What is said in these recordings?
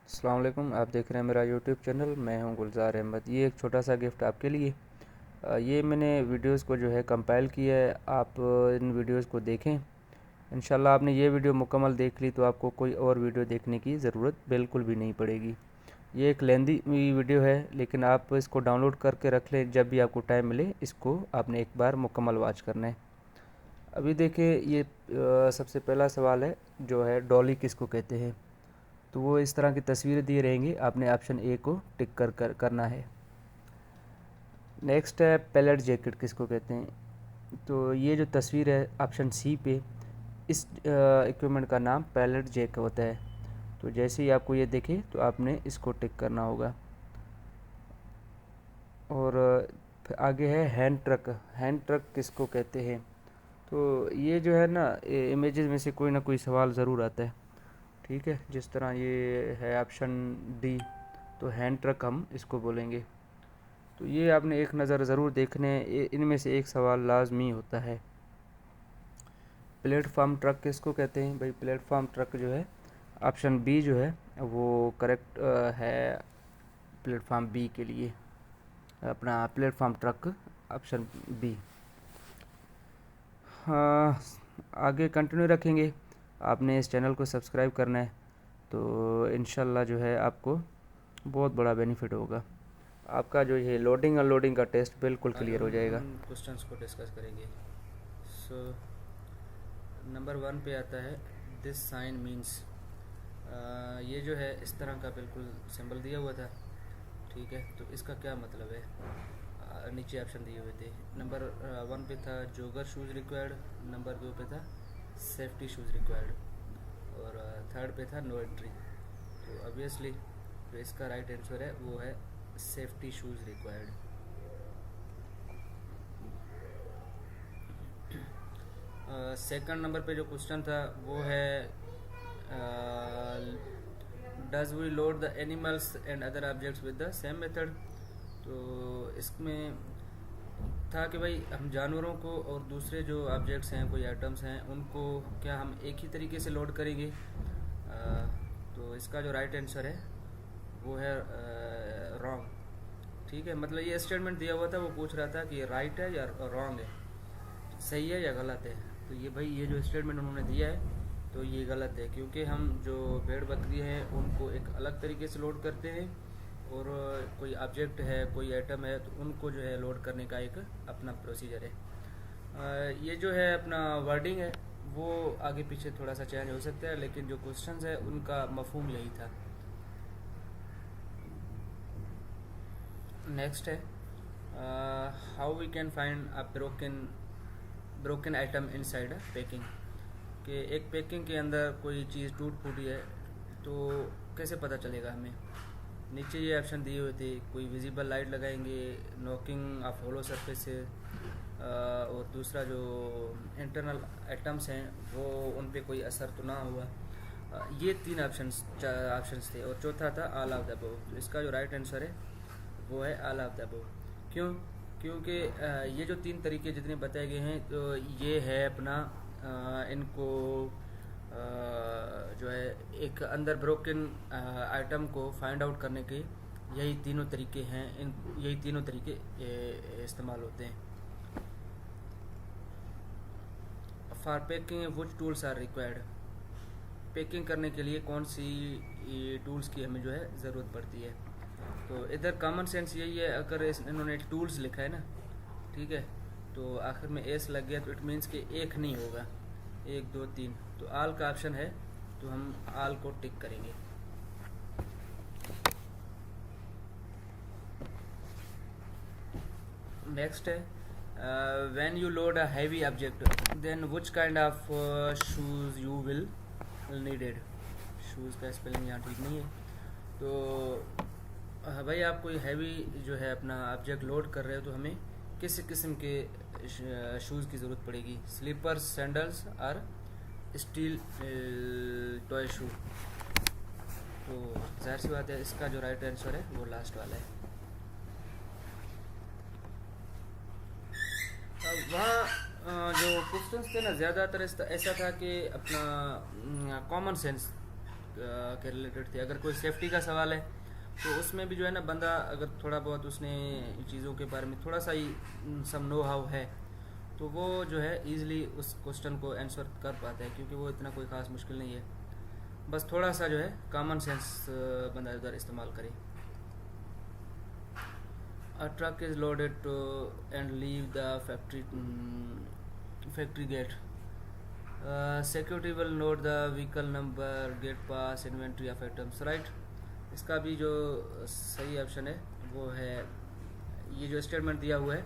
अस्सलाम वालेकुम। आप देख रहे हैं मेरा यूट्यूब चैनल। मैं हूं गुलज़ार अहमद। ये एक छोटा सा गिफ्ट आपके लिए। ये मैंने वीडियोस को जो है कंपाइल किया है। आप इन वीडियोस को देखें। इंशाल्लाह आपने ये वीडियो मुकम्मल देख ली तो आपको कोई और वीडियो देखने की ज़रूरत बिल्कुल भी नहीं पड़ेगी। ये एक लेंदी वीडियो है, लेकिन आप इसको डाउनलोड करके रख लें। जब भी आपको टाइम मिले इसको आपने एक बार मुकम्मल वॉच करना है। अभी देखिए, ये सबसे पहला सवाल है जो है डॉली किसको कहते हैं। तो वो इस तरह की तस्वीरें दी रहेंगी, आपने ऑप्शन ए को टिक करना है। नेक्स्ट है पैलेट जैकेट किसको कहते हैं। तो ये जो तस्वीर है ऑप्शन सी पे, इस इक्विपमेंट का नाम पैलेट जैक होता है। तो जैसे ही आपको ये दिखे तो आपने इसको टिक करना होगा। और फिर आगे है हैंड ट्रक। हैंड ट्रक किसको कहते हैं। तो ये जो है ना, इमेजेस में से कोई ना कोई सवाल ज़रूर आता है। ठीक है, जिस तरह ये है ऑप्शन डी, तो हैंड ट्रक हम इसको बोलेंगे। तो ये आपने एक नज़र ज़रूर देखने, इनमें से एक सवाल लाजमी होता है। प्लेटफार्म ट्रक किसको कहते हैं भाई। प्लेटफार्म ट्रक जो है ऑप्शन बी जो है वो करेक्ट है प्लेटफार्म बी के लिए। अपना प्लेटफार्म ट्रक ऑप्शन बी। हाँ, आगे कंटिन्यू रखेंगे। आपने इस चैनल को सब्सक्राइब करना है, तो इंशाल्लाह जो है आपको बहुत बड़ा बेनिफिट होगा। आपका जो ये लोडिंग अनलोडिंग का टेस्ट बिल्कुल क्लियर हो जाएगा। क्वेश्चंस को डिस्कस करेंगे। सो नंबर 1 पे आता है दिस साइन मीन्स। ये जो है इस तरह का बिल्कुल सिंबल दिया हुआ था। ठीक है, तो इसका क्या मतलब है। नीचे ऑप्शन दिए हुए थे। नंबर 1 पे था जोगर शूज़ रिक्वायर्ड। नंबर 2 पे था सेफ्टी शूज़ रिक्वायर्ड। और थर्ड पे था नो एंट्री। तो ऑब्वियसली जो इसका राइट आंसर है वो है safety shoes required. Second number पे जो क्वेश्चन था वो है does we load the animals and other objects with the same method. तो इसमें था कि भाई हम जानवरों को और दूसरे जो ऑब्जेक्ट्स हैं, कोई आइटम्स हैं, उनको क्या हम एक ही तरीके से लोड करेंगे। तो इसका जो राइट आंसर है वो है रॉन्ग। ठीक है, मतलब ये स्टेटमेंट दिया हुआ था, वो पूछ रहा था कि ये राइट है या रॉन्ग है, सही है या गलत है। तो ये भाई ये जो स्टेटमेंट उन्होंने दिया है तो ये गलत है, क्योंकि हम जो भेड़ बकरी हैं उनको एक अलग तरीके से लोड करते हैं, और कोई ऑब्जेक्ट है, कोई आइटम है, तो उनको जो है लोड करने का एक अपना प्रोसीजर है। ये जो है अपना वर्डिंग है वो आगे पीछे थोड़ा सा चेंज हो सकता है, लेकिन जो क्वेश्चंस है उनका मफहूम यही था। नेक्स्ट है how we can find a broken item inside a packing. कि एक पैकिंग के अंदर कोई चीज़ टूट फूटी है तो कैसे पता चलेगा हमें। नीचे ये ऑप्शन दिए हुए थे, कोई विजिबल लाइट लगाएंगे, नॉकिंग ऑफ होलो सरफेस से, और दूसरा जो इंटरनल आइटम्स हैं वो उन पे कोई असर तो ना हुआ। ये तीन ऑप्शंस थे, और चौथा था ऑल ऑफ द अबव। तो इसका जो राइट आंसर है वो है ऑल ऑफ द अबव। क्यों? क्योंकि ये जो तीन तरीके जितने बताए गए हैं तो ये है अपना इनको जो है एक अंदर ब्रोकन आइटम को फाइंड आउट करने के यही तीनों तरीके हैं। यही तीनों तरीके इस्तेमाल होते हैं। For packing which tools are required. Packing करने के लिए कौन सी टूल्स की हमें जो है ज़रूरत पड़ती है। तो इधर कॉमन सेंस यही है, अगर इन्होंने टूल्स लिखा है ना, ठीक है, तो आखिर में एस लग गया तो इट मीन्स कि एक नहीं होगा, 1 2 3। तो आल का ऑप्शन है तो हम आल को टिक करेंगे। नेक्स्ट है when you load a heavy object then which kind of shoes you will needed. Shoes का स्पेलिंग यहाँ ठीक नहीं है। तो भाई आप कोई हैवी जो है अपना ऑब्जेक्ट लोड कर रहे हो तो हमें किस किस्म के शूज़ की ज़रूरत पड़ेगी। स्लीपर्स, सैंडल्स और स्टील टॉय शू। तो जाहिर सी बात है इसका जो राइट आंसर है वो लास्ट वाला है। अब वहाँ जो क्वेश्चंस थे ना, ज़्यादातर ऐसा था कि अपना कॉमन सेंस के रिलेटेड थे। अगर कोई सेफ्टी का सवाल है तो उसमें भी जो है ना, बंदा अगर थोड़ा बहुत उसने चीज़ों के बारे में थोड़ा सा ही सम नो हाउ है, तो वो जो है ईज़िली उस क्वेश्चन को आंसर कर पाता है, क्योंकि वो इतना कोई ख़ास मुश्किल नहीं है। बस थोड़ा सा जो है कॉमन सेंस बंदा उधर इस्तेमाल करे। A truck is loaded to and leave the factory gate. Security will note the vehicle number, gate pass, inventory of items, right? इसका भी जो सही ऑप्शन है वो है, ये जो स्टेटमेंट दिया हुआ है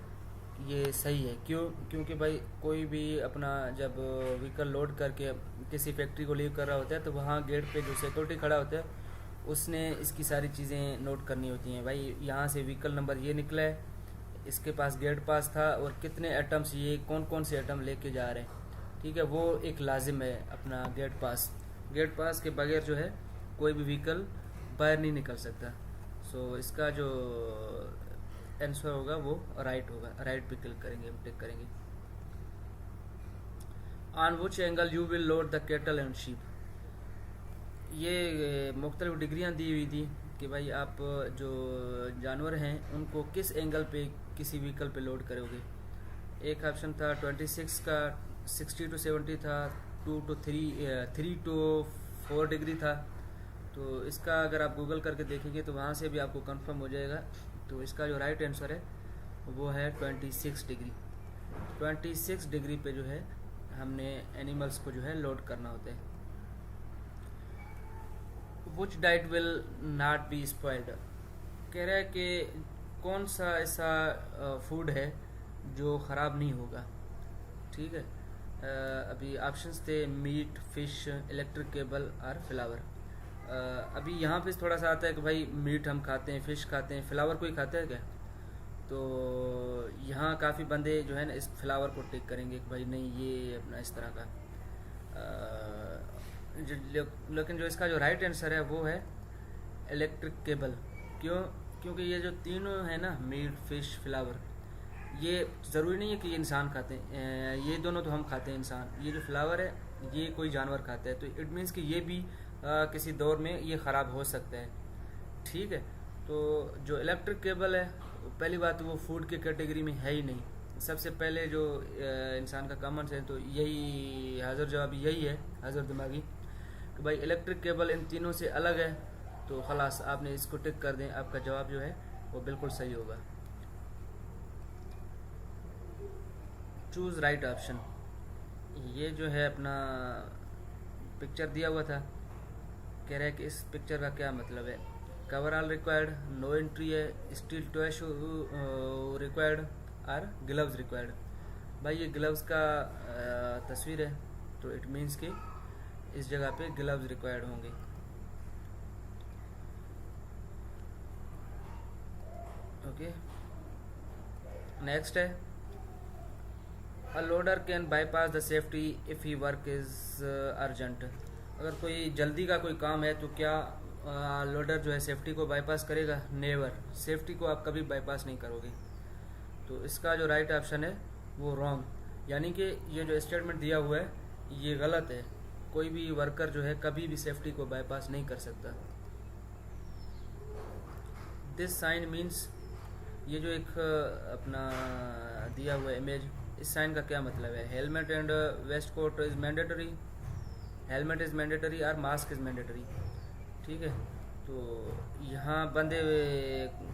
ये सही है। क्योंकि भाई कोई भी अपना जब व्हीकल लोड करके किसी फैक्ट्री को लीव कर रहा होता है तो वहाँ गेट पे जो सिक्योरिटी खड़ा होता है उसने इसकी सारी चीज़ें नोट करनी होती हैं। भाई यहाँ से व्हीकल नंबर ये निकला है, इसके पास गेट पास था, और कितने आइटम्स, ये कौन कौन से आइटम लेके जा रहे हैं, ठीक है। वो एक लाजिम है अपना गेट पास। गेट पास के बगैर जो है कोई भी व्हीकल बाहर नहीं निकल सकता। सो इसका जो आंसर होगा वो राइट होगा। राइट पे क्लिक करेंगे, हम टिक करेंगे। On which angle you will load the cattle and sheep, ये मुख्तलिफ डिग्रियाँ दी हुई थी कि भाई आप जो जानवर हैं उनको किस एंगल पे किसी व्हीकल पे लोड करोगे। एक ऑप्शन था 26 का, 60 to 70 था, 2 to 3 to 4 डिग्री था। तो इसका अगर आप गूगल करके देखेंगे तो वहाँ से भी आपको कंफर्म हो जाएगा। तो इसका जो राइट आंसर है वो है 26 डिग्री। 26 डिग्री पे जो है हमने एनिमल्स को जो है लोड करना होता है। Which diet will not be spoiled, कह रहा है कि कौन सा ऐसा फूड है जो ख़राब नहीं होगा, ठीक है। अभी ऑप्शंस थे मीट, फिश, इलेक्ट्रिक केबल और फ्लावर। अभी यहाँ पे थोड़ा सा आता है कि भाई मीट हम खाते हैं, फिश खाते हैं, फ्लावर कोई खाता है क्या। तो यहाँ काफ़ी बंदे जो है ना इस फ्लावर को टिक करेंगे कि भाई नहीं ये अपना इस तरह का। लेकिन जो इसका जो राइट आंसर है वो है इलेक्ट्रिक केबल। क्योंकि ये जो तीनों है ना, मीट, फिश, फ्लावर, ये ज़रूरी नहीं है कि ये इंसान खाते हैं। ये दोनों तो हम खाते हैं इंसान, ये जो फ्लावर है ये कोई जानवर खाता है। तो इट मीन्स कि ये भी किसी दौर में ये ख़राब हो सकता है, ठीक है। तो जो इलेक्ट्रिक केबल है, पहली बात वो फूड के कैटेगरी में है ही नहीं। सबसे पहले जो इंसान का कॉमन सेंस तो यही हाजिर जवाब यही है, हाजिर दिमागी, कि भाई इलेक्ट्रिक केबल इन तीनों से अलग है। तो खलास आपने इसको टिक कर दें, आपका जवाब जो है वो बिल्कुल सही होगा। चूज़ राइट ऑप्शन, ये जो है अपना पिक्चर दिया हुआ था, कह रहा है कि इस पिक्चर का क्या मतलब है। Cover all required, no entry है, स्टील टॉय शू रिक्वायर्ड और ग्लव्स रिक्वायर्ड। भाई ये ग्लव्स का तस्वीर है, तो इट मीन्स कि इस जगह पे ग्लव्स रिक्वायर्ड होंगे। ओके, नेक्स्ट है a loader can bypass the safety if he work is urgent. अगर कोई जल्दी का कोई काम है तो क्या लोडर जो है सेफ्टी को बाईपास करेगा? नेवर, सेफ्टी को आप कभी बाईपास नहीं करोगे। तो इसका जो राइट ऑप्शन है वो रॉन्ग, यानी कि ये जो स्टेटमेंट दिया हुआ है ये गलत है। कोई भी वर्कर जो है कभी भी सेफ्टी को बाईपास नहीं कर सकता। दिस साइन मीन्स, ये जो एक अपना दिया हुआ इमेज, इस साइन का क्या मतलब है? Helmet and waistcoat is mandatory, helmet is mandatory और मास्क इज़ मैंडेटरी, ठीक है। तो यहाँ बंदे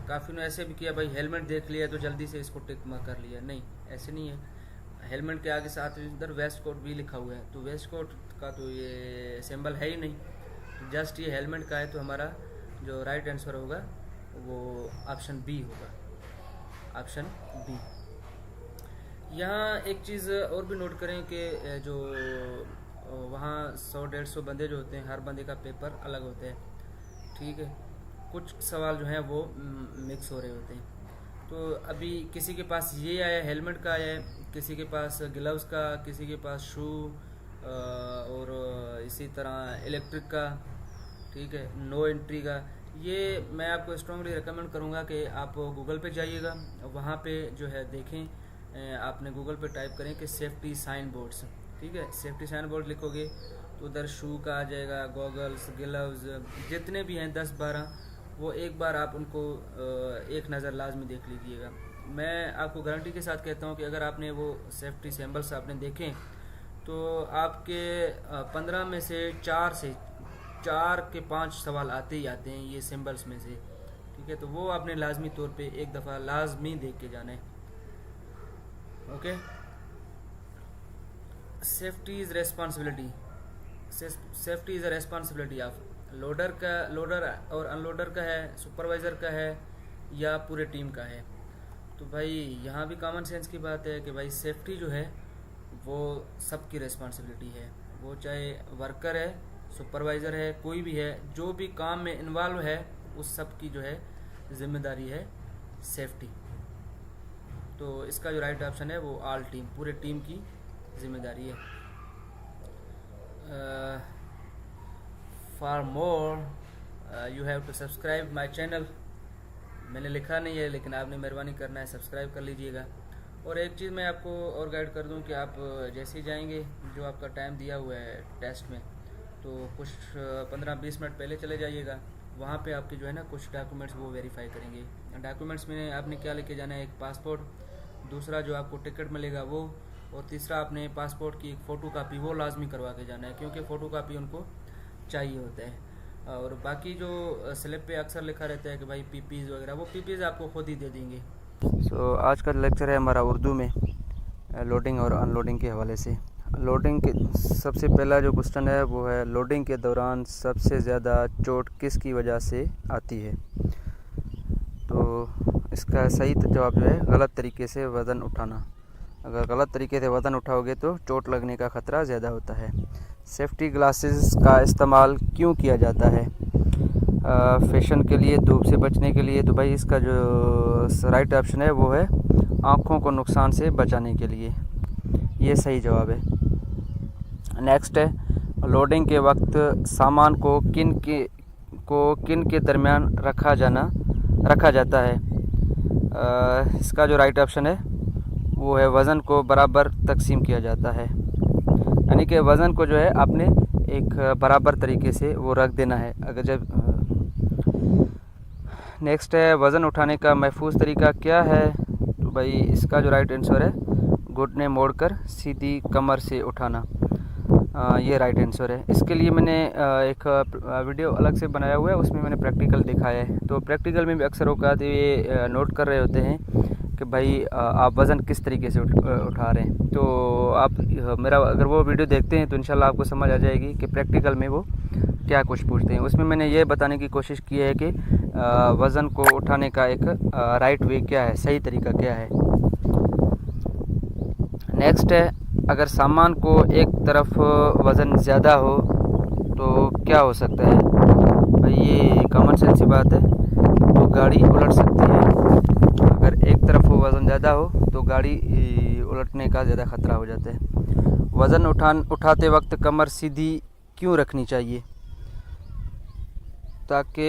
काफ़ी ने ऐसे भी किया, भाई हेलमेट देख लिया तो जल्दी से इसको टिक कर लिया। नहीं, ऐसे नहीं है। हेलमेट के आगे साथ इधर वेस्ट कोट भी लिखा हुआ है, तो वेस्ट कोट का तो ये सिंबल है ही नहीं, तो जस्ट ये हेलमेट का है। तो हमारा जो राइट आंसर होगा वो ऑप्शन बी होगा, ऑप्शन बी। यहाँ एक चीज़ और भी नोट करें कि जो वहाँ 100-150 बंदे जो होते हैं, हर बंदे का पेपर अलग होता है, ठीक है। कुछ सवाल जो हैं वो मिक्स हो रहे होते हैं। तो अभी किसी के पास ये आया, हेलमेट का आया है, किसी के पास ग्लव्स का, किसी के पास शू और इसी तरह इलेक्ट्रिक का, ठीक है, नो एंट्री का। ये मैं आपको स्ट्रांगली रिकमेंड करूँगा कि आप गूगल पे जाइएगा, वहाँ पे जो है देखें, आपने गूगल पे टाइप करें कि सेफ्टी साइन बोर्ड्स, ठीक है। सेफ्टी साइन बोर्ड लिखोगे तो उधर शू का आ जाएगा, गॉगल्स, ग्लव्स, जितने भी हैं 10-12, वो एक बार आप उनको एक नज़र लाजमी देख लीजिएगा। मैं आपको गारंटी के साथ कहता हूँ कि अगर आपने वो सेफ्टी सैम्बल्स आपने देखें तो आपके 15 में से 4 के 5 सवाल आते ही आते हैं ये सिंबल्स में से, ठीक है। तो वो आपने लाजमी तौर पे एक दफ़ा लाजमी देख के जाना है, okay. Safety is responsibility, safety is a responsibility of loader और अनलोडर का है, सुपरवाइज़र का है, या पूरे टीम का है। तो भाई यहाँ भी कॉमन सेंस की बात है कि भाई सेफ्टी जो है वो सबकी रेस्पॉन्सिबिलिटी है, वो चाहे वर्कर है, सुपरवाइज़र है, कोई भी है, जो भी काम में इन्वॉल्व है उस सब की जो है जिम्मेदारी है सेफ्टी। तो इसका जो राइट ऑप्शन है वो ऑल टीम, पूरे टीम की जिम्मेदारी है। For more you have to subscribe my channel. मैंने लिखा नहीं है लेकिन आपने मेहरबानी करना है, सब्सक्राइब कर लीजिएगा। और एक चीज़ मैं आपको और गाइड कर दूं कि आप जैसे ही जाएंगे, जो आपका टाइम दिया हुआ है टेस्ट में, तो कुछ 15-20 मिनट पहले चले जाइएगा। वहाँ पे आपके जो है ना कुछ डॉक्यूमेंट्स वो वेरीफाई करेंगे। डॉक्यूमेंट्स में आपने क्या लेके जाना है, एक पासपोर्ट, दूसरा जो आपको टिकट मिलेगा वो, और तीसरा आपने पासपोर्ट की एक फ़ोटो कापी वो लाजमी करवा के जाना है, क्योंकि फ़ोटो कापी उनको चाहिए होता है। और बाकी जो स्लिप पे अक्सर लिखा रहता है कि भाई पीपीज़ वगैरह, वो पीपीज़ आपको खुद ही दे देंगे। आज का लेक्चर है हमारा उर्दू में, लोडिंग और अनलोडिंग के हवाले से। लोडिंग के सबसे पहला जो क्वेश्चन है वो है, लोडिंग के दौरान सबसे ज़्यादा चोट किसकी वजह से आती है? तो इसका सही जवाब जो है गलत तरीके से वज़न उठाना। अगर गलत तरीके से वज़न उठाओगे तो चोट लगने का ख़तरा ज़्यादा होता है। सेफ्टी ग्लासेस का इस्तेमाल क्यों किया जाता है? फैशन के लिए, धूप से बचने के लिए। तो भाई इसका जो राइट ऑप्शन है वो है आँखों को नुकसान से बचाने के लिए, ये सही जवाब है। नेक्स्ट है, लोडिंग के वक्त सामान को किन के दरमियान रखा जाता है? इसका जो राइट ऑप्शन है वो है वज़न को बराबर तकसीम किया जाता है, यानी कि वज़न को जो है आपने एक बराबर तरीके से वो रख देना है। अगर जब नेक्स्ट है, वज़न उठाने का महफूज तरीका क्या है? तो भाई इसका जो राइट आंसर है, घुटने मोड़कर सीधी कमर से उठाना, ये राइट आंसर है। इसके लिए मैंने एक वीडियो अलग से बनाया हुआ है, उसमें मैंने प्रैक्टिकल दिखाया है। तो प्रैक्टिकल में भी अक्सर औकात ये नोट कर रहे होते हैं कि भाई आप वज़न किस तरीके से उठा रहे हैं। तो आप मेरा अगर वो वीडियो देखते हैं तो इंशाल्लाह आपको समझ आ जाएगी कि प्रैक्टिकल में वो क्या कुछ पूछते हैं। उसमें मैंने ये बताने की कोशिश की है कि वज़न को उठाने का एक राइट वे क्या है, सही तरीका क्या है। नेक्स्ट है, अगर सामान को एक तरफ वज़न ज़्यादा हो तो क्या हो सकता है? भाई ये कॉमन सेंस की बात है, तो गाड़ी उलट सकती है। अगर एक तरफ वज़न ज़्यादा हो तो गाड़ी उलटने का ज़्यादा ख़तरा हो जाता है। वज़न उठाते वक्त कमर सीधी क्यों रखनी चाहिए? ताकि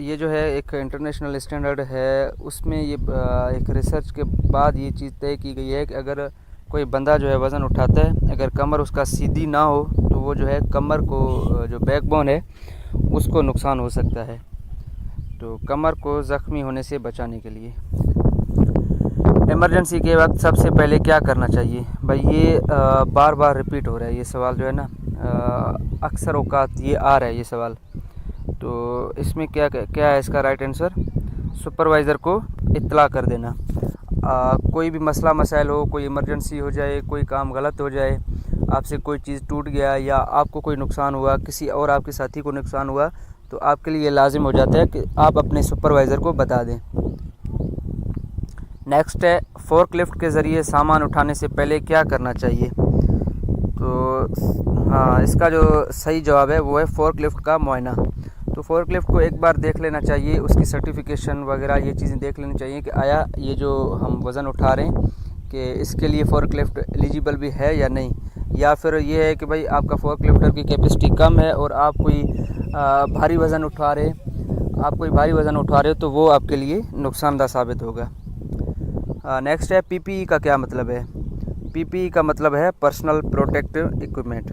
ये जो है एक इंटरनेशनल स्टैंडर्ड है, उसमें ये एक रिसर्च के बाद ये चीज़ तय की गई है कि अगर कोई बंदा जो है वज़न उठाता है, अगर कमर उसका सीधी ना हो तो वो जो है कमर को जो बैकबोन है उसको नुकसान हो सकता है। तो कमर को ज़ख्मी होने से बचाने के लिए इमरजेंसी के वक्त सबसे पहले क्या करना चाहिए? भाई ये बार बार रिपीट हो रहा है ये सवाल जो है ना, अक्सर औकात ये आ रहा है ये सवाल। तो इसमें क्या है इसका राइट आंसर? सुपरवाइज़र को इत्तला कर देना। कोई भी मसला मसाइल हो, कोई इमरजेंसी हो जाए, कोई काम गलत हो जाए, आपसे कोई चीज़ टूट गया या आपको कोई नुकसान हुआ, किसी और आपके साथी को नुकसान हुआ, तो आपके लिए लाजिम हो जाता है कि आप अपने सुपरवाइज़र को बता दें। नेक्स्ट है, फोर्कलिफ्ट के ज़रिए सामान उठाने से पहले क्या करना चाहिए? तो हाँ, इसका जो सही जवाब है वो है फोर्कलिफ्ट का मुआयना। तो फोर्कलिफ्ट को एक बार देख लेना चाहिए, उसकी सर्टिफिकेशन वगैरह ये चीज़ें देख लेनी चाहिए कि आया ये जो हम वज़न उठा रहे हैं कि इसके लिए फोर्कलिफ्ट एलिजिबल भी है या नहीं, या फिर ये है कि भाई आपका फोर्कलिफ्टर की कैपेसिटी कम है और आप कोई भारी वज़न उठा रहे हो तो वो आपके लिए नुकसानदा साबित होगा। नेक्स्ट है, पीपीई का क्या मतलब है? पीपीई का मतलब है पर्सनल प्रोटेक्टिव इक्विपमेंट।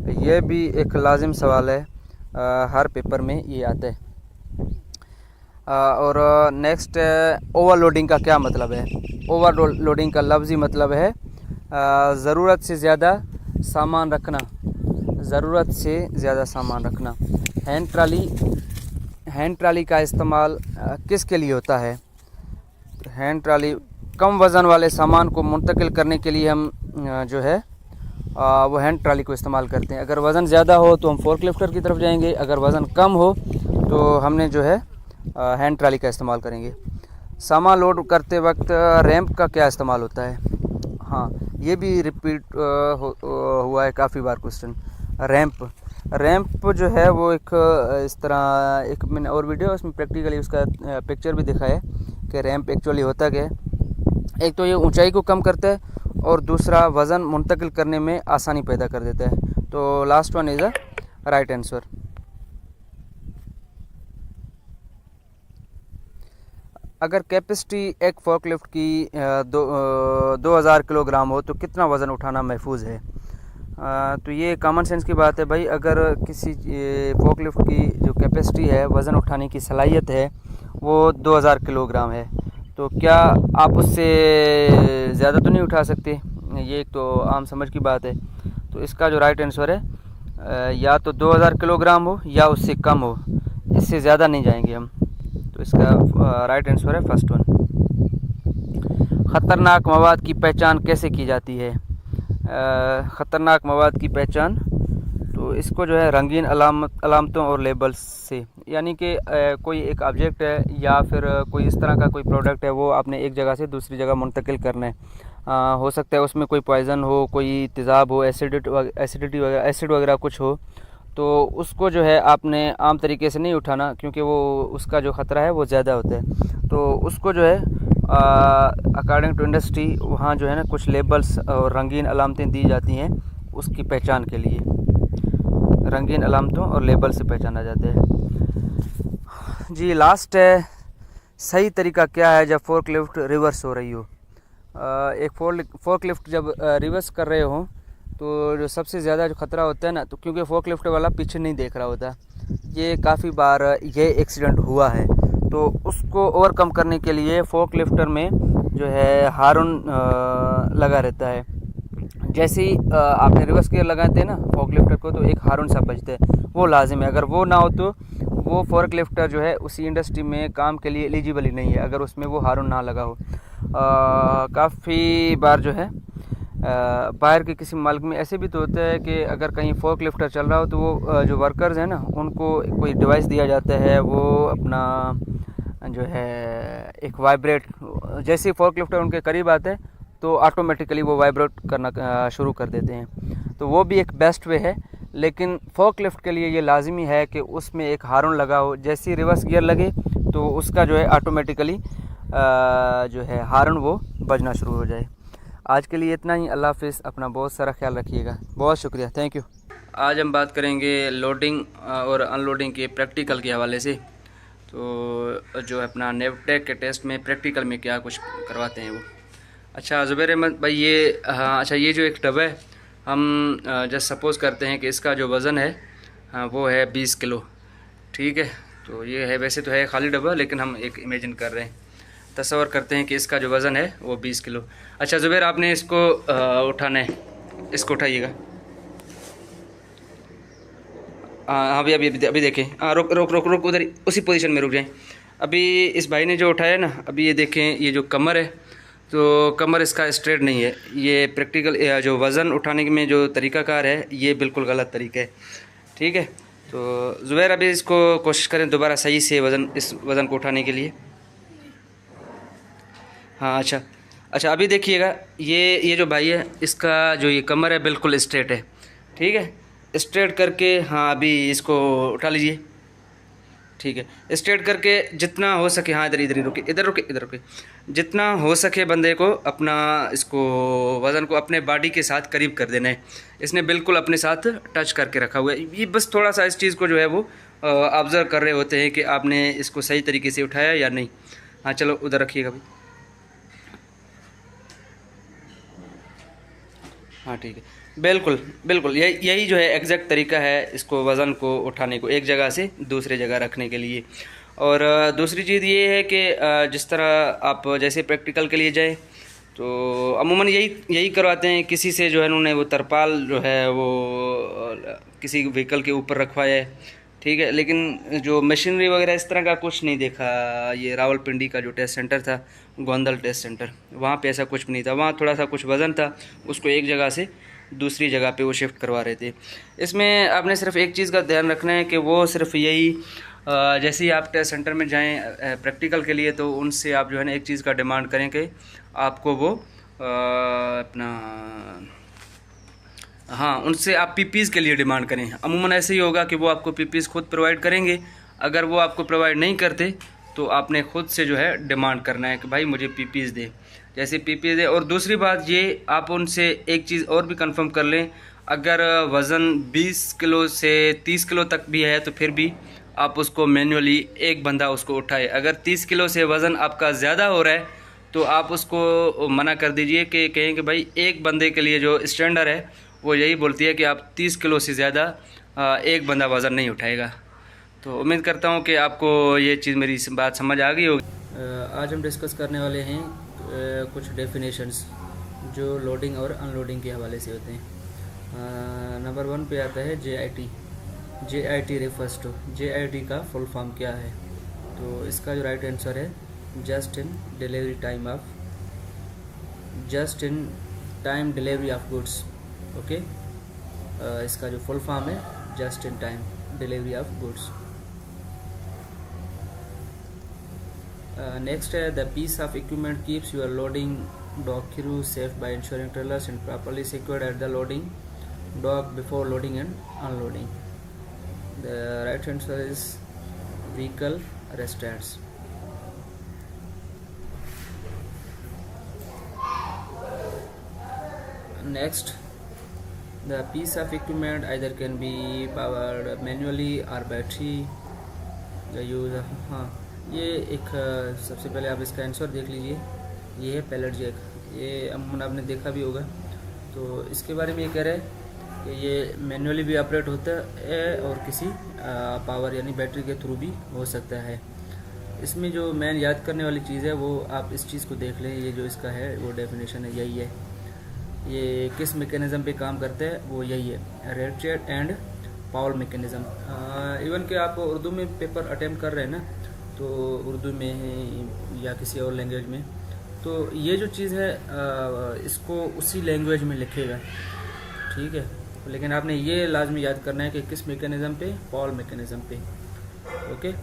ये भी एक लाजिम सवाल है, हर पेपर में ये आता है। और नेक्स्ट, ओवरलोडिंग का क्या मतलब है? ओवरलोडिंग का लफ्ज़ी मतलब है ज़रूरत से ज़्यादा सामान रखना। ज़रूरत से ज़्यादा सामान रखना। हैंड ट्राली का इस्तेमाल किसके लिए होता है? हैंड ट्राली कम वज़न वाले सामान को मुंतकिल करने के लिए हम जो है वो हैंड ट्राली को इस्तेमाल करते हैं। अगर वज़न ज़्यादा हो तो हम फोर्कलिफ्टर की तरफ जाएंगे, अगर वज़न कम हो तो हमने जो है हैंड ट्राली का इस्तेमाल करेंगे। सामान लोड करते वक्त रैंप का क्या इस्तेमाल होता है? हाँ, ये भी रिपीट हुआ है काफ़ी बार क्वेश्चन। रैंप जो है वो एक इस तरह, एक मैंने और वीडियो उसमें प्रैक्टिकली उसका पिक्चर भी दिखा है कि रैंप एक्चुअली होता क्या है। एक तो ये ऊंचाई को कम करता है और दूसरा वज़न मुंतकिल करने में आसानी पैदा कर देता है। तो last one is a right answer. अगर कैपेसिटी एक फोर्कलिफ्ट की 2000 किलोग्राम हो तो कितना वज़न उठाना महफूज है? तो ये कॉमन सेंस की बात है भाई। अगर किसी फोर्कलिफ्ट की जो कैपेसिटी है, वज़न उठाने की सलाहियत है, वो 2000 किलोग्राम है, तो क्या आप उससे ज़्यादा तो नहीं उठा सकते? ये एक तो आम समझ की बात है। तो इसका जो राइट आंसर है या तो 2000 किलोग्राम हो या उससे कम हो, इससे ज़्यादा नहीं जाएंगे हम। तो इसका राइट आंसर है फर्स्ट वन। ख़तरनाक मवाद की पहचान कैसे की जाती है? ख़तरनाक मवाद की पहचान तो इसको जो है रंगीन अलामतों और लेबल्स से, यानी कि कोई एक ऑब्जेक्ट है या फिर कोई इस तरह का कोई प्रोडक्ट है, वो आपने एक जगह से दूसरी जगह मुंतकिल करना है। हो सकता है उसमें कोई पॉइज़न हो, कोई तेज़ाब हो, एसिडिटी वगैरह, एसिड वगैरह कुछ हो, तो उसको जो है आपने आम तरीके से नहीं उठाना, क्योंकि वो उसका जो ख़तरा है वो ज़्यादा होता है। तो उसको जो है अकॉर्डिंग टू इंडस्ट्री वहाँ जो है ना कुछ लेबल्स और रंगीन अलामतें दी जाती हैं उसकी पहचान के लिए। रंगीन अलामतों और लेबल से पहचाना जाता है। जी लास्ट है, सही तरीका क्या है जब फोर्कलिफ्ट रिवर्स हो रही हो? एक फोर्कलिफ्ट जब रिवर्स कर रहे हो तो जो सबसे ज़्यादा जो ख़तरा होता है ना, तो क्योंकि फोर्कलिफ्ट वाला पीछे नहीं देख रहा होता, ये काफ़ी बार ये एक्सीडेंट हुआ है। तो उसको ओवरकम करने के लिए फोर्कलिफ्टर में जो है हार्न लगा रहता है। जैसे ही आपने रिवर्स गियर लगाते हैं ना फोर्कलिफ्टर को, तो एक हार्न सा बजता है, वो लाजिम है। अगर वो ना हो तो वो फोर्कलिफ्टर जो है उसी इंडस्ट्री में काम के लिए एलिजिबल ही नहीं है, अगर उसमें वो हार्न ना लगा हो। काफ़ी बार जो है बाहर के किसी मुल्क में ऐसे भी तो होता है कि अगर कहीं फोर्कलिफ्टर चल रहा हो तो वो जो वर्कर्स हैं ना, उनको कोई डिवाइस दिया जाता है, वो अपना जो है एक वाइब्रेट, जैसे ही फोर्कलिफ्टर उनके करीब आते हैं तो ऑटोमेटिकली वो वाइब्रेट करना शुरू कर देते हैं। तो वो भी एक बेस्ट वे है, लेकिन फोर्कलिफ्ट के लिए ये लाजमी है कि उसमें एक हार्न लगा हो। जैसे ही रिवर्स गियर लगे तो उसका जो है ऑटोमेटिकली जो है हार्न वो बजना शुरू हो जाए। आज के लिए इतना ही। अल्लाह हाफिज़। अपना बहुत सारा ख्याल रखिएगा। बहुत शुक्रिया, थैंक यू। आज हम बात करेंगे लोडिंग और अनलोडिंग के प्रैक्टिकल के हवाले से। तो जो है अपना नेवटेक के टेस्ट में प्रैक्टिकल में क्या कुछ करवाते हैं वो। अच्छा ज़ुबैर अहमद भाई, ये हाँ अच्छा, ये जो एक डब्बा है, हम जस्ट सपोज़ करते हैं कि इसका जो वज़न है वो है 20 किलो, ठीक है। तो ये है, वैसे तो है खाली डब्बा, लेकिन हम एक इमेजिन कर रहे हैं, तस्वर करते हैं कि इसका जो वज़न है वो 20 किलो। अच्छा ज़ुबैर, आपने इसको उठाना है, इसको उठाइएगा। हाँ अभी अभी अभी देखें, हाँ रोक रोक रोक रोक, उधर उसी पोजीशन में रुक जाएं। अभी इस भाई ने जो उठाया ना, अभी ये देखें, ये जो कमर है, तो कमर इसका स्ट्रेट नहीं है। ये प्रैक्टिकल जो वज़न उठाने में जो तरीक़ाकार है, ये बिल्कुल गलत तरीका है, ठीक है। तो ज़ुबैर अभी इसको कोशिश करें दोबारा सही से इस वज़न को उठाने के लिए। हाँ अच्छा अच्छा, अभी देखिएगा, ये जो भाई है, इसका जो ये कमर है बिल्कुल स्ट्रेट है, ठीक है। स्ट्रेट करके, हाँ अभी इसको उठा लीजिए, ठीक है। स्ट्रेट करके जितना हो सके, हाँ इधर इधर ही रुके, इधर रुके, इधर रुके, जितना हो सके बंदे को अपना इसको वज़न को अपने बॉडी के साथ करीब कर देना है। इसने बिल्कुल अपने साथ टच करके रखा हुआ है। ये बस थोड़ा सा इस चीज़ को जो है वो ऑब्ज़र्व कर रहे होते हैं कि आपने इसको सही तरीके से उठाया या नहीं। हाँ चलो उधर रखिएगा भाई। हाँ ठीक है। बिल्कुल बिल्कुल, यही यही जो है एग्जैक्ट तरीका है इसको वज़न को उठाने को, एक जगह से दूसरी जगह रखने के लिए। और दूसरी चीज़ ये है कि जिस तरह आप जैसे प्रैक्टिकल के लिए जाएं तो अमूमन यही यही करवाते हैं, किसी से जो है उन्होंने वो तरपाल जो है वो किसी व्हीकल के ऊपर रखवाया है, ठीक है। लेकिन जो मशीनरी वगैरह इस तरह का कुछ नहीं देखा। ये रावलपिंडी का जो टेस्ट सेंटर था, गोंदल टेस्ट सेंटर, वहाँ पे ऐसा कुछ भी नहीं था। वहाँ थोड़ा सा कुछ वज़न था, उसको एक जगह से दूसरी जगह पे वो शिफ्ट करवा रहे थे। इसमें आपने सिर्फ एक चीज़ का ध्यान रखना है कि वो सिर्फ यही जैसे ही आप टेस्ट सेंटर में जाएं प्रैक्टिकल के लिए, तो उनसे आप जो है ना एक चीज़ का डिमांड करें कि आपको वो अपना हाँ, उनसे आप पीपीज़ के लिए डिमांड करें। अमूमन ऐसे ही होगा कि वो आपको पीपीज़ खुद प्रोवाइड करेंगे। अगर वो आपको प्रोवाइड नहीं करते तो आपने खुद से जो है डिमांड करना है कि भाई मुझे पीपीज़ दे, जैसे पीपीज़ दे। और दूसरी बात ये, आप उनसे एक चीज़ और भी कंफर्म कर लें, अगर वज़न 20 किलो से 30 किलो तक भी है तो फिर भी आप उसको मैन्युअली एक बंदा उसको उठाए। अगर 30 किलो से वज़न आपका ज़्यादा हो रहा है तो आप उसको मना कर दीजिए, कि कहें कि भाई एक बंदे के लिए जो स्टैंडर्ड है वो यही बोलती है कि आप 30 किलो से ज़्यादा एक बंदा वज़न नहीं उठाएगा। तो उम्मीद करता हूँ कि आपको ये चीज़ मेरी बात समझ आ गई होगी। आज हम डिस्कस करने वाले हैं कुछ डेफिनेशंस जो लोडिंग और अनलोडिंग के हवाले से होते हैं। नंबर 1 पे आता है JIT। JIT refers to, JIT का फुल फॉर्म क्या है? तो इसका जो राइट आंसर है just in delivery time of, just in time delivery of goods. Okay, इसका जो फुल फॉर्म है just in time delivery of goods. Next है the piece of equipment keeps your loading dock crew safe by ensuring trailers and properly secured at the loading dock before loading and unloading. The right answer is vehicle restraints. Next, the piece of equipment either can be powered manually or battery. The use of हाँ, ये एक सबसे पहले आप इसका answer देख लीजिए। ये है पैलेट जैक, ये अमूमन आपने देखा भी होगा। तो इसके बारे में ये कह रहे हैं कि ये मैनुअली भी ऑपरेट होता है और किसी पावर यानी बैटरी के थ्रू भी हो सकता है। इसमें जो मेन याद करने वाली चीज़ है वो आप इस चीज़ को देख लें, ये जो इसका है वो डेफिनेशन है, यही है। ये किस मैकेनिज़्म पे काम करता है वो यही है, रेट्रेट एंड पावर मैकेनिज़्म। इवन कि आप उर्दू में पेपर अटेम्प्ट कर रहे हैं ना, तो उर्दू में या किसी और लैंग्वेज में, तो ये जो चीज़ है इसको उसी लैंग्वेज में लिखेगा, ठीक है। लेकिन आपने ये लाजमी याद करना है कि किस मैकेनिज़्म पे, पावर मैकेनिज़्म पे। ओके,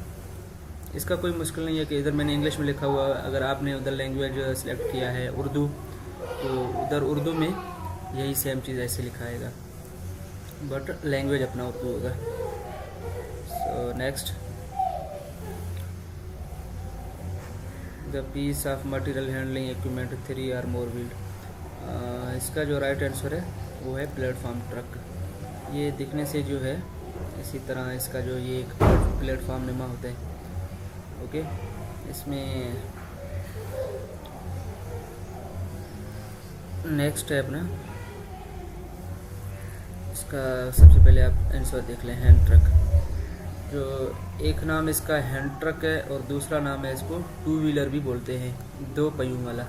इसका कोई मुश्किल नहीं है कि इधर मैंने इंग्लिश में लिखा हुआ, अगर आपने उधर लैंग्वेज सेलेक्ट किया है उर्दू, तो उधर उर्दू में यही सेम चीज़ ऐसे लिखाएगा, बट लैंग्वेज अपना उर्दू होगा। So next, the piece of material handling equipment 3 और मोर व्हील। इसका जो राइट आंसर है वो है प्लेटफॉर्म ट्रक। ये दिखने से जो है इसी तरह इसका जो ये एक प्लेटफॉर्म नुमा होता है। ओके, इसमें नेक्स्ट है अपना, इसका सबसे पहले आप आंसर देख लें, हैंड ट्रक। जो एक नाम इसका हैंड ट्रक है और दूसरा नाम है इसको 2 व्हीलर भी बोलते हैं, 2 पहियों वाला।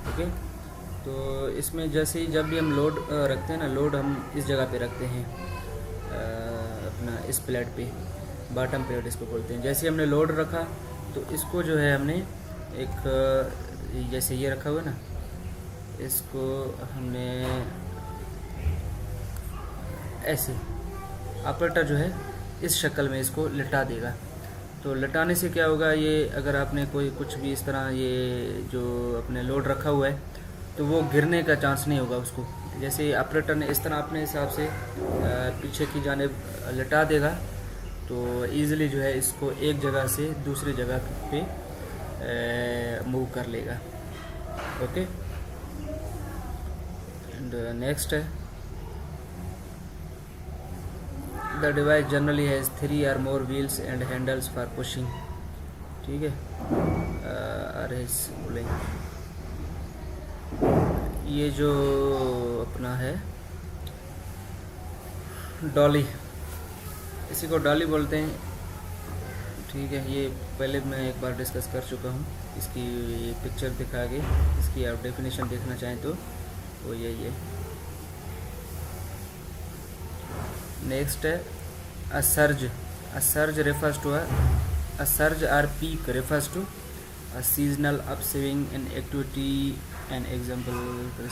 ओके, तो इसमें जैसे ही जब भी हम लोड रखते हैं ना, लोड हम इस जगह पे रखते हैं अपना इस प्लेट पे, बॉटम प्लेट इसको बोलते हैं। जैसे हमने लोड रखा तो इसको जो है हमने एक जैसे ये रखा हुआ ना, इसको हमने ऐसे ऑपरेटर जो है इस शक्ल में इसको लिटा देगा। तो लिटाने से क्या होगा, ये अगर आपने कोई कुछ भी इस तरह ये जो अपने लोड रखा हुआ है तो वो गिरने का चांस नहीं होगा उसको। जैसे ऑपरेटर ने इस तरह अपने हिसाब से पीछे की जानिब लिटा देगा तो ईज़िली जो है इसको एक जगह से दूसरी जगह पे मूव कर लेगा। ओके, एंड नेक्स्ट है the device generally has 3 or more wheels and handles for pushing. ठीक है, ये जो अपना है डॉली, इसी को डॉली बोलते हैं। ठीक है, ये पहले मैं एक बार डिस्कस कर चुका हूँ। इसकी ये पिक्चर दिखा के इसकी आप डेफिनेशन देखना चाहें तो वो यही है। नेक्स्ट है a surge. A surge refers to a surge or peak refers to a seasonal upswing in activity and example.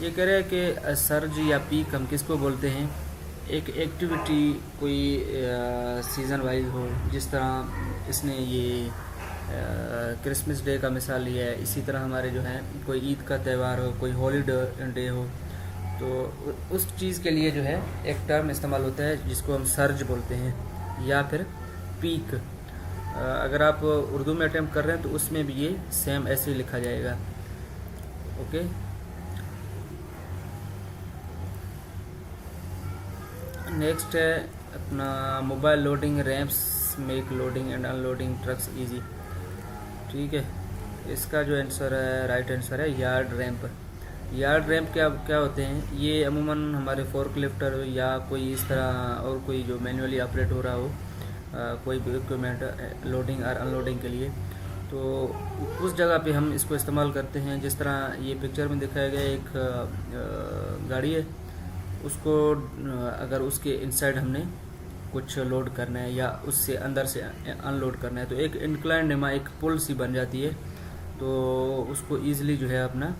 ये कह रहे हैं कि सर्ज या पीक हम किसको बोलते हैं, एक एक्टिविटी कोई सीज़न वाइज हो, जिस तरह इसने ये क्रिसमस डे का मिसाल लिया है। इसी तरह हमारे जो है कोई ईद का त्यौहार हो, कोई हॉलीडे डे हो, तो उस चीज़ के लिए जो है एक टर्म इस्तेमाल होता है जिसको हम सर्ज बोलते हैं या फिर पीक। अगर आप उर्दू में अटेम्प्ट कर रहे हैं तो उसमें भी ये सेम ऐसे ही लिखा जाएगा। ओके, नेक्स्ट है अपना mobile loading ramps make loading and unloading trucks easy. ठीक है, इसका जो आंसर है, राइट आंसर है यार्ड रैम्प। यार्ड रैम्प क्या होते हैं, ये अमूमन हमारे फोर्क लिफ्टर या कोई इस तरह और कोई जो मैन्युअली ऑपरेट हो रहा हो कोई भी इक्विपमेंट लोडिंग और अनलोडिंग के लिए, तो उस जगह पे हम इसको इस्तेमाल करते हैं। जिस तरह ये पिक्चर में दिखाया गया एक गाड़ी है, उसको अगर उसके इनसाइड हमने कुछ लोड करना है या उससे अंदर से अनलोड करना है, तो एक इंक्लाइन नुमा एक पुल सी बन जाती है, तो उसको ईजिली जो है अपना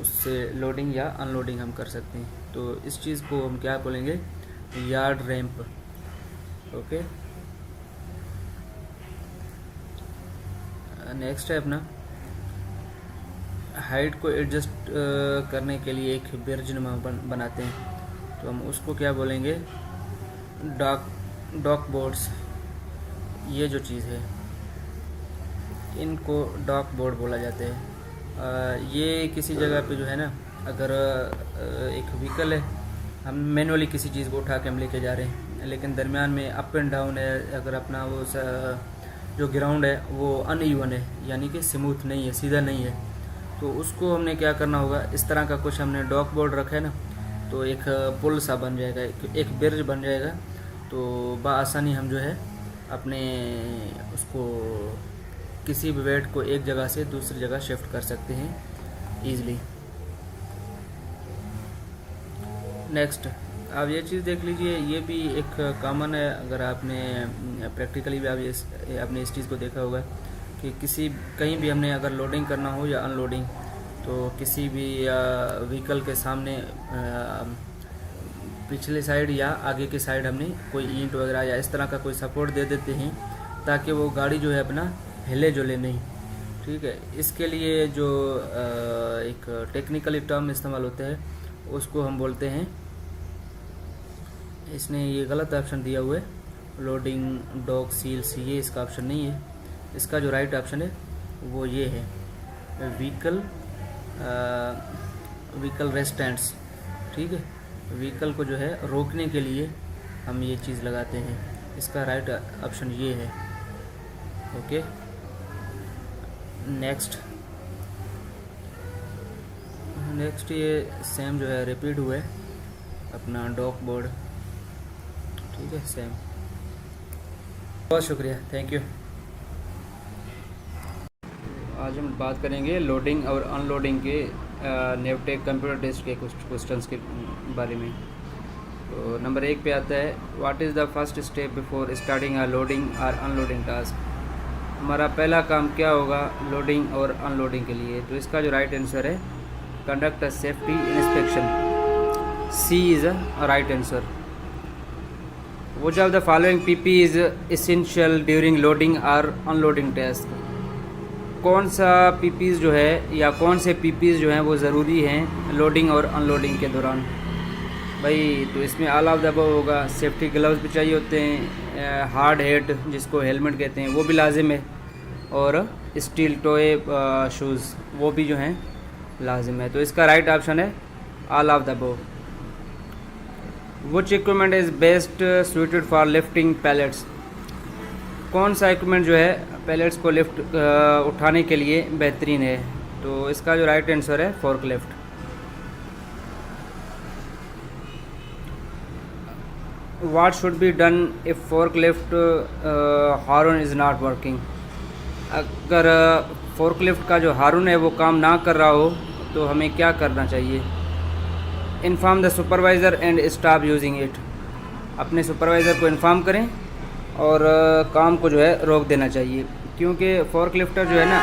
उससे लोडिंग या अनलोडिंग हम कर सकते हैं। तो इस चीज़ को हम क्या बोलेंगे, यार्ड रैम्प। ओके, नेक्स्ट है अपना हाइट को एडजस्ट करने के लिए एक ब्रिज नुमा बनाते हैं, तो हम उसको क्या बोलेंगे, डॉक बोर्ड्स। ये जो चीज़ है इनको डॉक बोर्ड बोला जाता है। ये किसी जगह पे जो है ना, अगर एक व्हीकल है, हम मैनुअली किसी चीज़ को उठा के हम लेके जा रहे हैं, लेकिन दरमियान में अप एंड डाउन है, अगर अपना वो जो ग्राउंड है वो अनइवन है, यानी कि स्मूथ नहीं है, सीधा नहीं है, तो उसको हमने क्या करना होगा, इस तरह का कुछ हमने डॉक बोर्ड रखा है ना, तो एक पुल सा बन जाएगा, एक ब्रिज बन जाएगा, तो बआसानी हम जो है अपने उसको किसी भी वेट को एक जगह से दूसरी जगह शिफ्ट कर सकते हैं ईज़िली। नेक्स्ट, आप ये चीज़ देख लीजिए, ये भी एक कॉमन है, अगर आपने प्रैक्टिकली भी आपने इस चीज़ को देखा होगा कि कहीं भी हमने अगर लोडिंग करना हो या अनलोडिंग, तो किसी भी व्हीकल के सामने पिछले साइड या आगे के साइड हमने कोई ईंट वगैरह या इस तरह का कोई सपोर्ट दे देते हैं, ताकि वो गाड़ी जो है अपना हिले जुले नहीं। ठीक है, इसके लिए जो एक टेक्निकली टर्म इस्तेमाल होता है उसको हम बोलते हैं, इसने ये गलत ऑप्शन दिया हुआ है, लोडिंग डॉक सील्स, ये इसका ऑप्शन नहीं है। इसका जो राइट ऑप्शन है वो ये है, व्हीकल रेस्टेंट्स। ठीक है, व्हीकल को जो है रोकने के लिए हम ये चीज़ लगाते हैं, इसका राइट ऑप्शन ये है। ओके, नेक्स्ट ये सेम जो है रिपीट हुआ है अपना डॉक बोर्ड। ठीक है, सेम। बहुत शुक्रिया, थैंक यू। आज हम बात करेंगे लोडिंग और अनलोडिंग के नेवटेक कंप्यूटर टेस्ट के कुछ क्वेश्चंस के बारे में। तो नंबर 1 पे आता है, what is the first step before starting a loading और अनलोडिंग टास्क। हमारा पहला काम क्या होगा लोडिंग और अनलोडिंग के लिए, तो इसका जो राइट आंसर है, conduct a safety inspection. C is a right answer. Which of the following PP is essential during loading or unloading task? कौन सा PPs जो है या कौन से PPs जो हैं वो ज़रूरी हैं लोडिंग और अनलोडिंग के दौरान। भाई तो इसमें ऑल ऑफ द अबव होगा। सेफ्टी ग्लव्स भी चाहिए होते हैं, हार्ड हेड जिसको हेलमेट कहते हैं वो भी लाजिम है, और स्टील टोए शूज़ वो भी जो हैं लाजिम है। तो इसका राइट ऑप्शन है all of the above. Which equipment is best suited for lifting pallets? कौन सा इक्विपमेंट जो है पैलेट्स को लिफ्ट उठाने के लिए बेहतरीन है, तो इसका जो राइट आंसर है fork lift. What should be done if forklift horn is not working? अगर forklift का जो हारून है वो काम ना कर रहा हो तो हमें क्या करना चाहिए? Inform the supervisor and stop using it. अपने सुपरवाइज़र को इन्फॉर्म करें और काम को जो है रोक देना चाहिए, क्योंकि फोर्कलिफ्टर जो है ना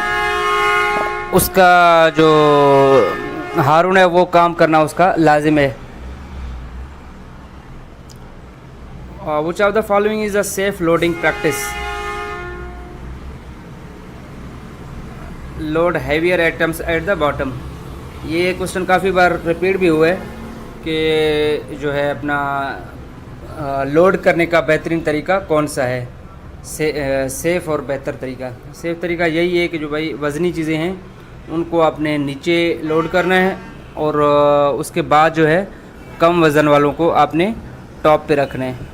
उसका जो हारून है वो काम करना उसका लाजिम है। Which of the following is a safe loading practice? Load heavier items at the bottom. ये क्वेश्चन काफ़ी बार रिपीट भी हुआ है कि जो है अपना लोड करने का बेहतरीन तरीका कौन सा है, सेफ़ और बेहतर तरीका। सेफ़ तरीका यही है कि जो भाई वज़नी चीज़ें हैं उनको आपने नीचे लोड करना है और उसके बाद जो है कम वज़न वालों को आपने टॉप पे रखना है।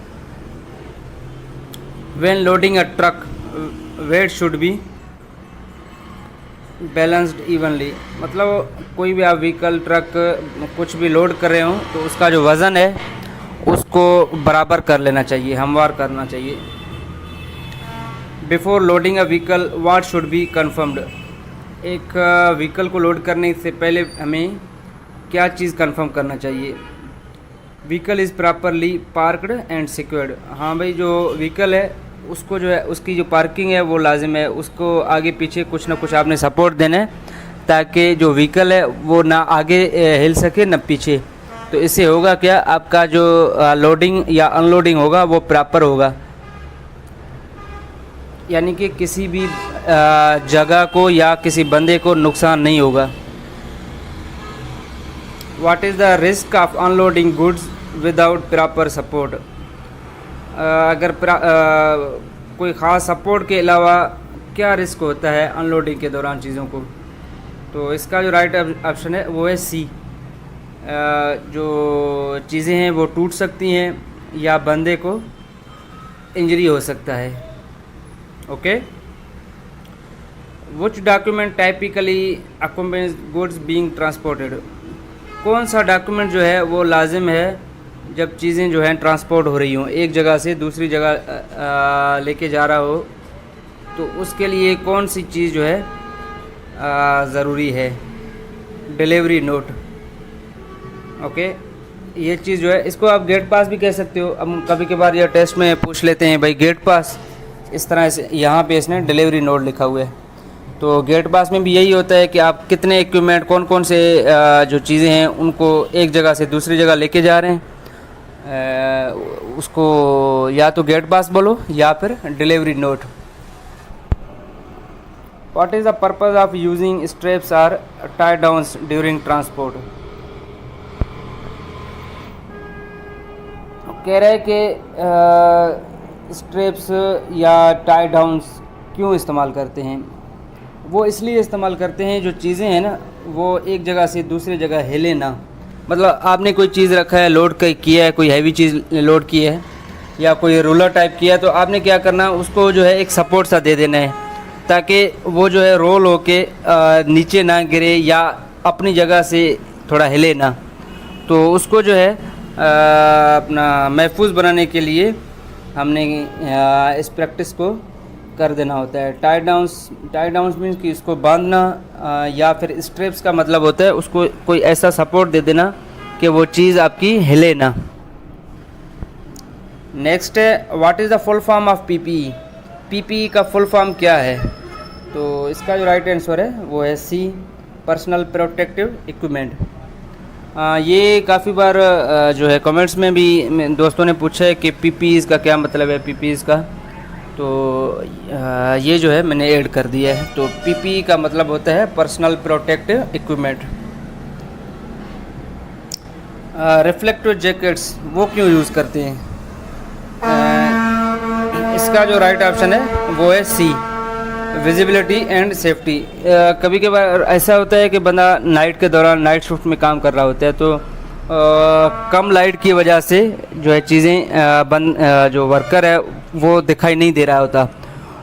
When loading a truck weight should be balanced evenly, मतलब कोई भी आप व्हीकल ट्रक कुछ भी लोड कर रहे हो तो उसका जो वज़न है उसको बराबर कर लेना चाहिए, हमवार करना चाहिए। Before loading a vehicle what should be confirmed, एक व्हीकल को लोड करने से पहले हमें क्या चीज़ कंफर्म करना चाहिए? Vehicle is properly parked and secured. हाँ भाई, जो व्हीकल है उसको जो है उसकी जो पार्किंग है वो लाजिम है, उसको आगे पीछे कुछ ना कुछ आपने सपोर्ट देना है ताकि जो व्हीकल है वो ना आगे हिल सके ना पीछे। तो इससे होगा क्या, आपका जो लोडिंग या अनलोडिंग होगा वो प्रॉपर होगा, यानी कि किसी भी जगह को या किसी बंदे को नुकसान नहीं होगा। What is the risk of unloading goods without proper support, अगर कोई ख़ास सपोर्ट के अलावा क्या रिस्क होता है अनलोडिंग के दौरान चीज़ों को? तो इसका जो राइट ऑप्शन है वो है सी। जो चीज़ें हैं वो टूट सकती हैं या बंदे को इंजरी हो सकता है। Okay. Which document typically accompanies goods being transported, कौन सा डॉक्यूमेंट जो है वो लाजिम है जब चीज़ें जो हैं ट्रांसपोर्ट हो रही हों, एक जगह से दूसरी जगह लेके जा रहा हो, तो उसके लिए कौन सी चीज़ जो है ज़रूरी है? Delivery note. ओके, ये चीज़ जो है इसको आप गेट पास भी कह सकते हो। अब कभी कभार यह टेस्ट में पूछ लेते हैं भाई गेट पास, इस तरह से यहाँ पे इसने डिलीवरी नोट लिखा हुआ है। तो गेट पास में भी यही होता है कि आप कितने इक्विपमेंट कौन कौन से जो चीज़ें हैं उनको एक जगह से दूसरी जगह लेके जा रहे हैं, उसको या तो गेट पास बोलो या फिर delivery note. What is the purpose of using straps or tie downs during transport, कह रहे हैं कि स्ट्रैप्स या टाई डाउन्स क्यों इस्तेमाल करते हैं? वो इसलिए इस्तेमाल करते हैं जो चीज़ें हैं ना वो एक जगह से दूसरी जगह हिले ना। मतलब आपने कोई चीज़ रखा है, लोड किया है, कोई हैवी चीज़ लोड की है या कोई रोलर टाइप किया है, तो आपने क्या करना है उसको जो है एक सपोर्ट सा दे देना है ताकि वो जो है रोल होके नीचे ना गिरे या अपनी जगह से थोड़ा हिले ना। तो उसको जो है अपना महफूज बनाने के लिए हमने इस प्रैक्टिस को कर देना होता है। टाई डाउन्स मीन्स कि इसको बांधना, या फिर स्ट्रैप्स का मतलब होता है उसको कोई ऐसा सपोर्ट दे देना कि वो चीज़ आपकी हिले ना। नेक्स्ट है what is the full form of PPE, PPE का फुल फॉर्म क्या है? तो इसका जो राइट आंसर है वो है सी, पर्सनल प्रोटेक्टिव इक्विपमेंट। ये काफ़ी बार जो है कमेंट्स में भी दोस्तों ने पूछा है कि पीपीईज़ का क्या मतलब है, पीपीईज़ का। तो ये जो है मैंने ऐड कर दिया है। तो पीपीई का मतलब होता है personal protective equipment. Reflective jackets वो क्यों यूज़ करते हैं? इसका जो राइट ऑप्शन है वो है सी, विजिबिलिटी एंड सेफ्टी। कभी कभार ऐसा होता है कि बंदा नाइट के दौरान नाइट शिफ्ट में काम कर रहा होता है, तो कम लाइट की वजह से जो है चीज़ें जो वर्कर है वो दिखाई नहीं दे रहा होता,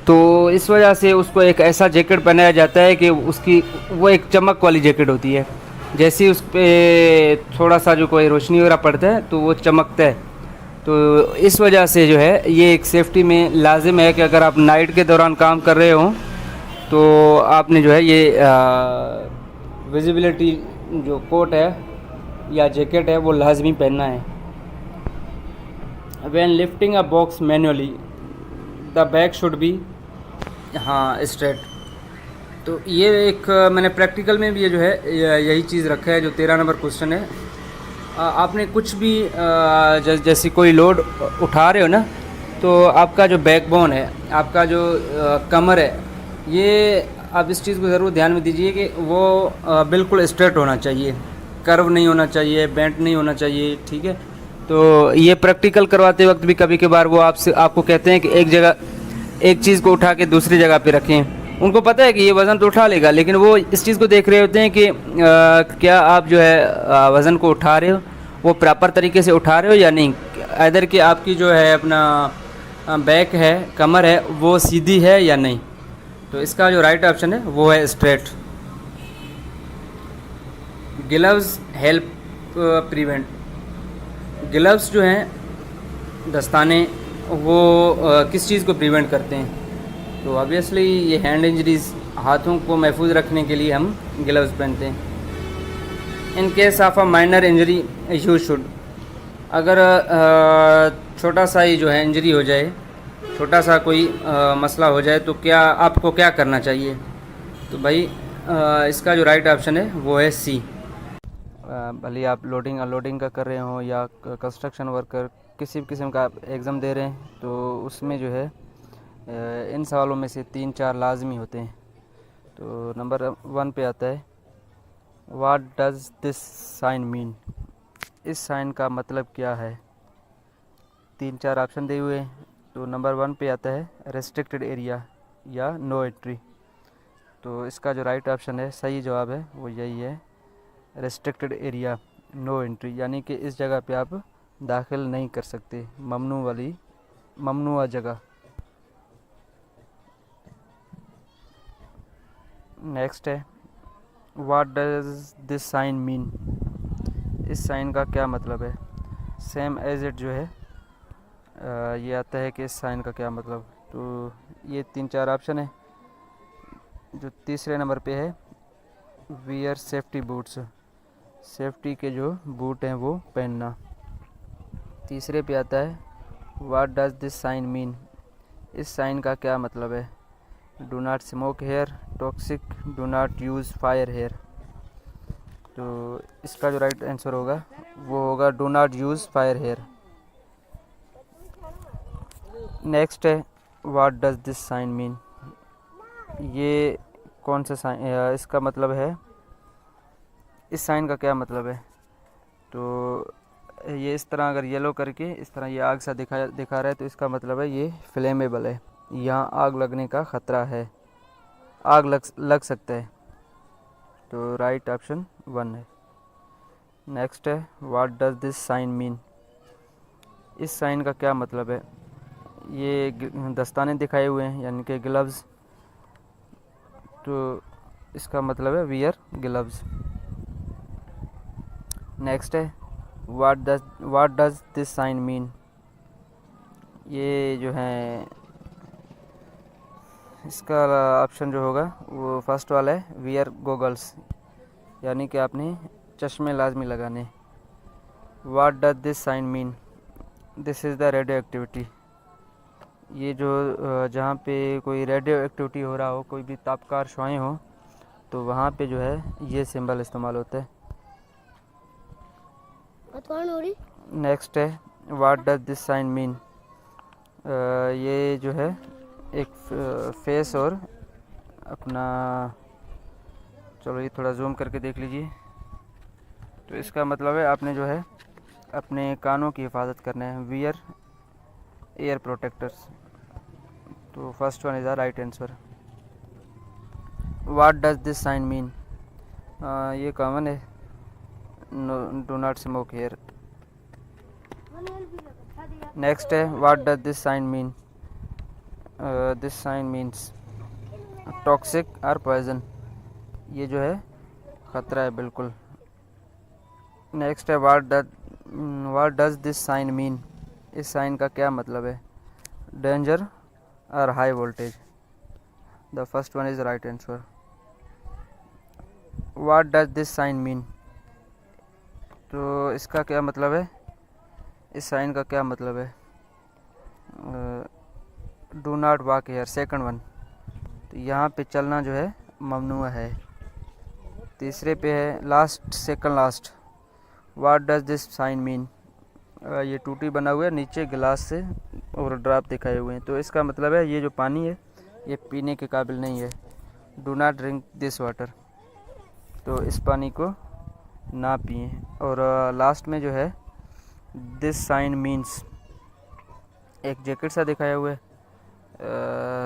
तो इस वजह से उसको एक ऐसा जैकेट पहनाया जाता है कि उसकी वो एक चमक वाली जैकेट होती है। जैसे ही उस पर थोड़ा सा जो कोई रोशनी वगैरह पड़ता है तो वो चमकता है। तो इस वजह से जो है ये एक सेफ्टी में लाजिम है कि अगर आप नाइट के दौरान काम कर रहे हो तो आपने जो है ये विजिबिलिटी जो कोट है या जैकेट है वो लाजमी पहनना है। When lifting a box manually the back should be straight. तो ये एक मैंने प्रैक्टिकल में भी ये जो है यही चीज़ रखा है। जो 13 नंबर क्वेश्चन है, आपने कुछ भी जैसी कोई लोड उठा रहे हो ना, तो आपका जो बैकबोन है, आपका जो कमर है, ये आप इस चीज़ को ज़रूर ध्यान में दीजिए कि वो बिल्कुल स्ट्रेट होना चाहिए, कर्व नहीं होना चाहिए, बेंट नहीं होना चाहिए, ठीक है। तो ये प्रैक्टिकल करवाते वक्त भी कभी कभार वो आपको कहते हैं कि एक जगह एक चीज़ को उठा के दूसरी जगह पे रखें। उनको पता है कि ये वज़न तो उठा लेगा, लेकिन वो इस चीज़ को देख रहे होते हैं कि क्या आप जो है वज़न को उठा रहे हो, वो प्रॉपर तरीके से उठा रहे हो या नहीं। इधर कि आपकी जो है अपना बैक है, कमर है, वो सीधी है या नहीं। तो इसका जो राइट ऑप्शन है वो है straight. Gloves help prevent. Gloves जो हैं, दस्ताने, वो किस चीज़ को प्रिवेंट करते हैं। तो ऑब्वियसली ये हैंड इंजरीज़, हाथों को महफूज रखने के लिए हम ग्लव्स पहनते हैं। In case of a minor injury you should, अगर छोटा सा ही जो है इंजरी हो जाए, छोटा सा कोई मसला हो जाए, तो क्या आपको क्या करना चाहिए। तो भाई इसका जो राइट ऑप्शन है वो है सी। भले आप लोडिंग अनलोडिंग का कर रहे हो या कंस्ट्रक्शन वर्कर किसी भी किस्म का एग्ज़ाम दे रहे हैं, तो उसमें जो है इन सवालों में से 3-4 लाजमी होते हैं। तो नंबर 1 पे आता है, what does this sign mean. इस साइन का मतलब क्या है। 3-4 ऑप्शन दिए हुए हैं। तो नंबर 1 पे आता है रेस्ट्रिक्टेड एरिया या नो एंट्री। तो इसका जो राइट ऑप्शन है, सही जवाब है वो यही है, रेस्ट्रिक्टेड एरिया, नो एंट्री, यानी कि इस जगह पे आप दाखिल नहीं कर सकते, ममनुआ जगह। नेक्स्ट है, what does this sign mean. इस साइन का क्या मतलब है। सेम एज इट जो है ये आता है कि इस साइन का क्या मतलब। तो ये 3-4 ऑप्शन है। जो तीसरे नंबर पे है, वियर सेफ्टी बूट्स, सेफ्टी के जो बूट हैं वो पहनना। तीसरे पे आता है, what does this sign mean. इस साइन का क्या मतलब है। Do not smoke here, toxic, do not use fire here. तो इसका जो राइट आंसर होगा वो होगा do not use fire here. Next है, what does this sign mean. ये कौन सा साइन, इसका मतलब है, इस साइन का क्या मतलब है। तो ये इस तरह अगर येलो करके इस तरह ये आग सा दिखा रहा है, तो इसका मतलब है ये फ्लेमेबल है, यहाँ आग लगने का ख़तरा है, आग लग सकता है। तो राइट ऑप्शन 1 है। नेक्स्ट है, what does this sign mean. इस साइन का क्या मतलब है। ये दस्ताने दिखाए हुए हैं, यानी कि ग्लव्स। तो इसका मतलब है वियर ग्लव्स। नेक्स्ट है, what does this sign mean. ये जो है इसका ऑप्शन जो होगा वो फर्स्ट वाला है, वियर गोगल्स, यानी कि आपने चश्मे लाजमी लगाने। What does this sign mean, this is the radioactivity. ये जो जहाँ पे कोई रेडियो एक्टिविटी हो रहा हो, कोई भी तापकार शुआएं हो, तो वहाँ पे जो है ये सिंबल इस्तेमाल होता है। नेक्स्ट है, what does this sign mean. ये जो है एक फेस और अपना, चलो ये थोड़ा जूम करके देख लीजिए। तो इसका मतलब है आपने जो है अपने कानों की हिफाजत करना है, वियर एयर प्रोटेक्टर्स। तो first one is the right answer. What does this sign mean, ये कॉमन है, do not smoke here. Next है, what does this sign mean. This sign means toxic और पॉइजन, ये जो है ख़तरा है बिल्कुल। नेक्स्ट है, what does this sign mean. इस साइन का क्या मतलब है? डेंजर और high voltage. The first one is right answer. What does this sign mean? तो इसका क्या मतलब है? इस साइन का क्या मतलब है? Do not walk here, second one. तो यहाँ पे चलना जो है ममनुआ है। तीसरे पे है last, second last. What does this sign mean? ये टूटी बना हुआ है नीचे गिलास से और ड्रॉप दिखाए हुए हैं, तो इसका मतलब है ये जो पानी है ये पीने के काबिल नहीं है। Do not drink this water, तो इस पानी को ना पिए। और लास्ट में जो है दिस साइन मीन्स, एक जैकेट सा दिखाया हुआ है।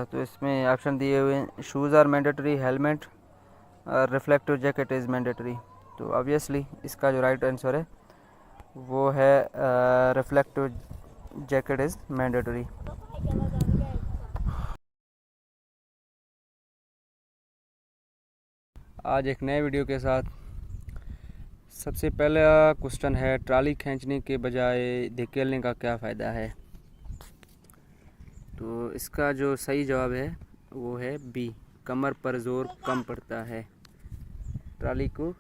तो इसमें ऑप्शन दिए हुए हैं, shoes are mandatory, helmet, reflective jacket is mandatory. तो ऑब्वियसली इसका जो राइट आंसर है वो है रिफ्लेक्टिव जैकेट इज़ मैंडेटरी। आज एक नए वीडियो के साथ। सबसे पहला क्वेश्चन है, ट्राली खींचने के बजाय धकेलने का क्या फ़ायदा है? तो इसका जो सही जवाब है वो है बी, कमर पर जोर कम पड़ता है। ट्राली को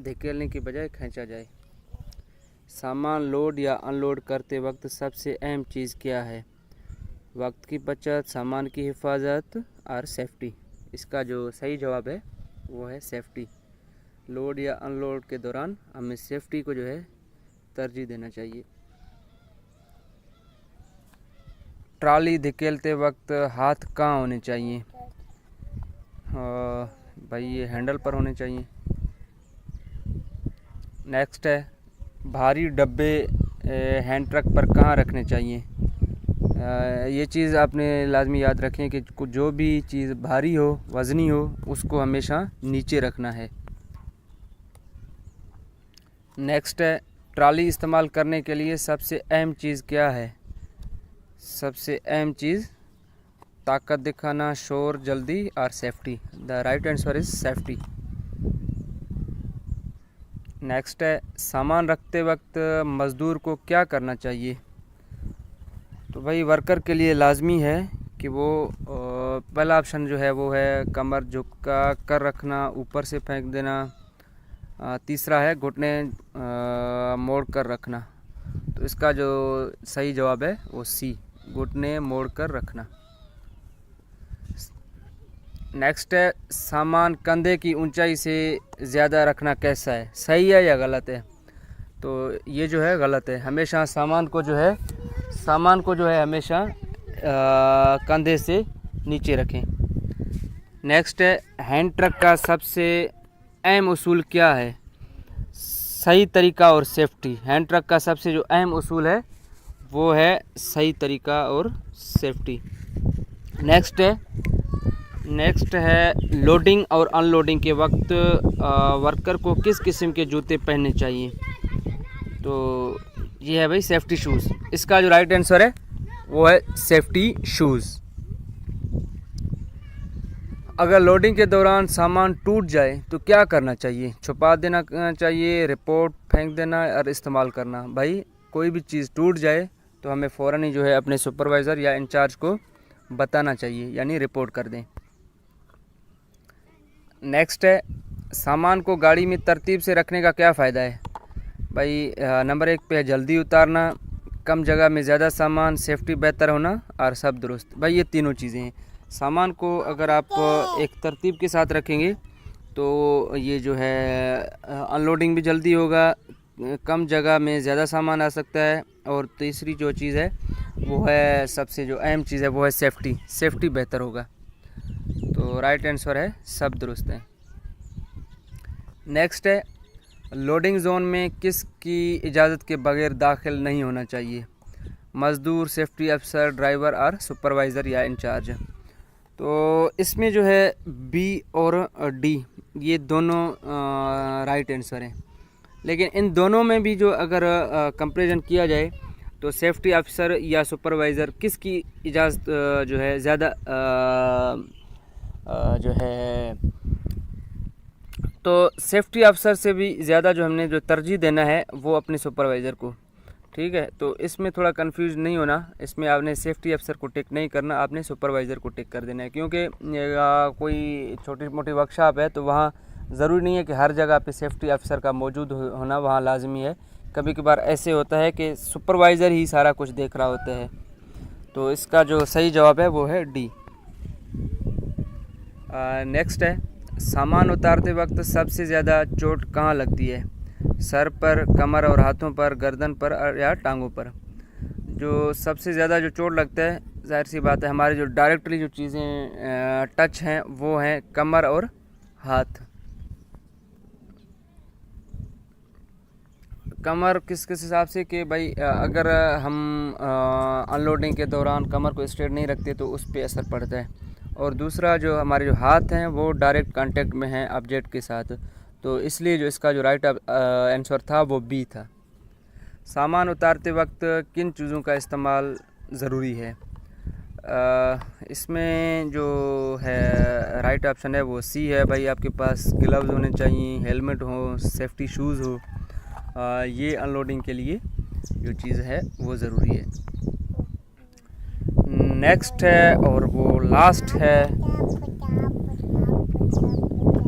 धकेलने के बजाय खींचा जाए। सामान लोड या अनलोड करते वक्त सबसे अहम चीज़ क्या है? वक्त की बचत, सामान की हिफाजत और सेफ्टी। इसका जो सही जवाब है वो है सेफ्टी। लोड या अनलोड के दौरान हमें सेफ्टी को जो है तरजीह देना चाहिए। ट्राली धकेलते वक्त हाथ कहाँ होने चाहिए? भाई ये हैंडल पर होने चाहिए। नेक्स्ट है, भारी डब्बे हैंड ट्रक पर कहाँ रखने चाहिए? ये चीज़ आपने लाजमी याद रखें कि जो भी चीज़ भारी हो, वज़नी हो, उसको हमेशा नीचे रखना है। नेक्स्ट है, ट्राली इस्तेमाल करने के लिए सबसे अहम चीज़ क्या है? सबसे अहम चीज़ ताकत दिखाना, शोर, जल्दी और safety. The right answer is safety. Next है, सामान रखते वक्त मज़दूर को क्या करना चाहिए? तो भाई वर्कर के लिए लाजमी है कि वो पहला ऑप्शन जो है वो है कमर झुका कर रखना, ऊपर से फेंक देना। तीसरा है घुटने मोड़ कर रखना। तो इसका जो सही जवाब है वो सी, घुटने मोड़ कर रखना। नेक्स्ट है, सामान कंधे की ऊंचाई से ज़्यादा रखना कैसा है? सही है या गलत है? तो ये जो है गलत है। हमेशा सामान को जो है हमेशा कंधे से नीचे रखें। नेक्स्ट है, हैंड ट्रक का सबसे अहम उसूल क्या है? सही तरीका और सेफ्टी। हैंड ट्रक का सबसे जो अहम उसूल है वो है सही तरीका और सेफ्टी। नेक्स्ट है लोडिंग और अनलोडिंग के वक्त वर्कर को किस किस्म के जूते पहनने चाहिए? तो ये है भाई सेफ्टी शूज़। इसका जो राइट आंसर है वो है सेफ्टी शूज़। अगर लोडिंग के दौरान सामान टूट जाए तो क्या करना चाहिए? छुपा देना चाहिए, रिपोर्ट, फेंक देना और इस्तेमाल करना। भाई कोई भी चीज़ टूट जाए तो हमें फ़ौरन ही जो है अपने सुपरवाइज़र या इंचार्ज को बताना चाहिए, यानी रिपोर्ट कर दें। नेक्स्ट है, सामान को गाड़ी में तरतीब से रखने का क्या फ़ायदा है? भाई नंबर 1 पे है जल्दी उतारना, कम जगह में ज़्यादा सामान, सेफ्टी बेहतर होना और सब दुरुस्त। भाई ये तीनों चीज़ें हैं। सामान को अगर आप एक तरतीब के साथ रखेंगे तो ये जो है अनलोडिंग भी जल्दी होगा, कम जगह में ज़्यादा सामान आ सकता है, और तीसरी जो चीज़ है वो है सबसे जो अहम चीज़ है वो है सेफ्टी बेहतर होगा। तो राइट आंसर है सब दुरुस्त है। नेक्स्ट है, लोडिंग जोन में किसकी इजाज़त के बगैर दाखिल नहीं होना चाहिए? मज़दूर, सेफ्टी अफसर, ड्राइवर और सुपरवाइज़र या इंचार्ज। तो इसमें जो है बी और डी ये दोनों राइट आंसर हैं, लेकिन इन दोनों में भी जो अगर कंपैरिजन किया जाए तो सेफ्टी अफसर या सुपरवाइज़र किसकी इजाज़त जो है ज़्यादा जो है, तो सेफ्टी अफसर से भी ज़्यादा जो हमने जो तरजीह देना है वो अपने सुपरवाइज़र को। ठीक है। तो इसमें थोड़ा कंफ्यूज नहीं होना, इसमें आपने सेफ्टी अफसर को टिक नहीं करना, आपने सुपरवाइज़र को टिक कर देना है। क्योंकि कोई छोटी मोटी वर्कशॉप है तो वहाँ ज़रूरी नहीं है कि हर जगह पे सेफ्टी अफसर का मौजूद होना वहाँ लाजमी है। कभी कभार ऐसे होता है कि सुपरवाइज़र ही सारा कुछ देख रहा होता है। तो इसका जो सही जवाब है वो है डी। नेक्स्ट है, सामान उतारते वक्त सबसे ज़्यादा चोट कहाँ लगती है? सर पर, कमर और हाथों पर, गर्दन पर या टांगों पर? जो सबसे ज़्यादा जो चोट लगता है, जाहिर सी बात है हमारे जो डायरेक्टली जो चीज़ें टच हैं वो हैं कमर और हाथ। कमर किस हिसाब से कि भाई अगर हम अनलोडिंग के दौरान कमर को स्ट्रेट नहीं रखते तो उस पर असर पड़ता है। और दूसरा जो हमारे जो हाथ हैं वो डायरेक्ट कांटेक्ट में हैं ऑब्जेक्ट के साथ, तो इसलिए जो इसका जो राइट आंसर था वो बी था। सामान उतारते वक्त किन चीज़ों का इस्तेमाल ज़रूरी है? इसमें जो है राइट ऑप्शन है वो सी है भाई। आपके पास ग्लव्स होने चाहिए, हेलमेट हो, सेफ्टी शूज़ हो, ये अनलोडिंग के लिए जो चीज़ है वो ज़रूरी है। नेक्स्ट है और वो लास्ट है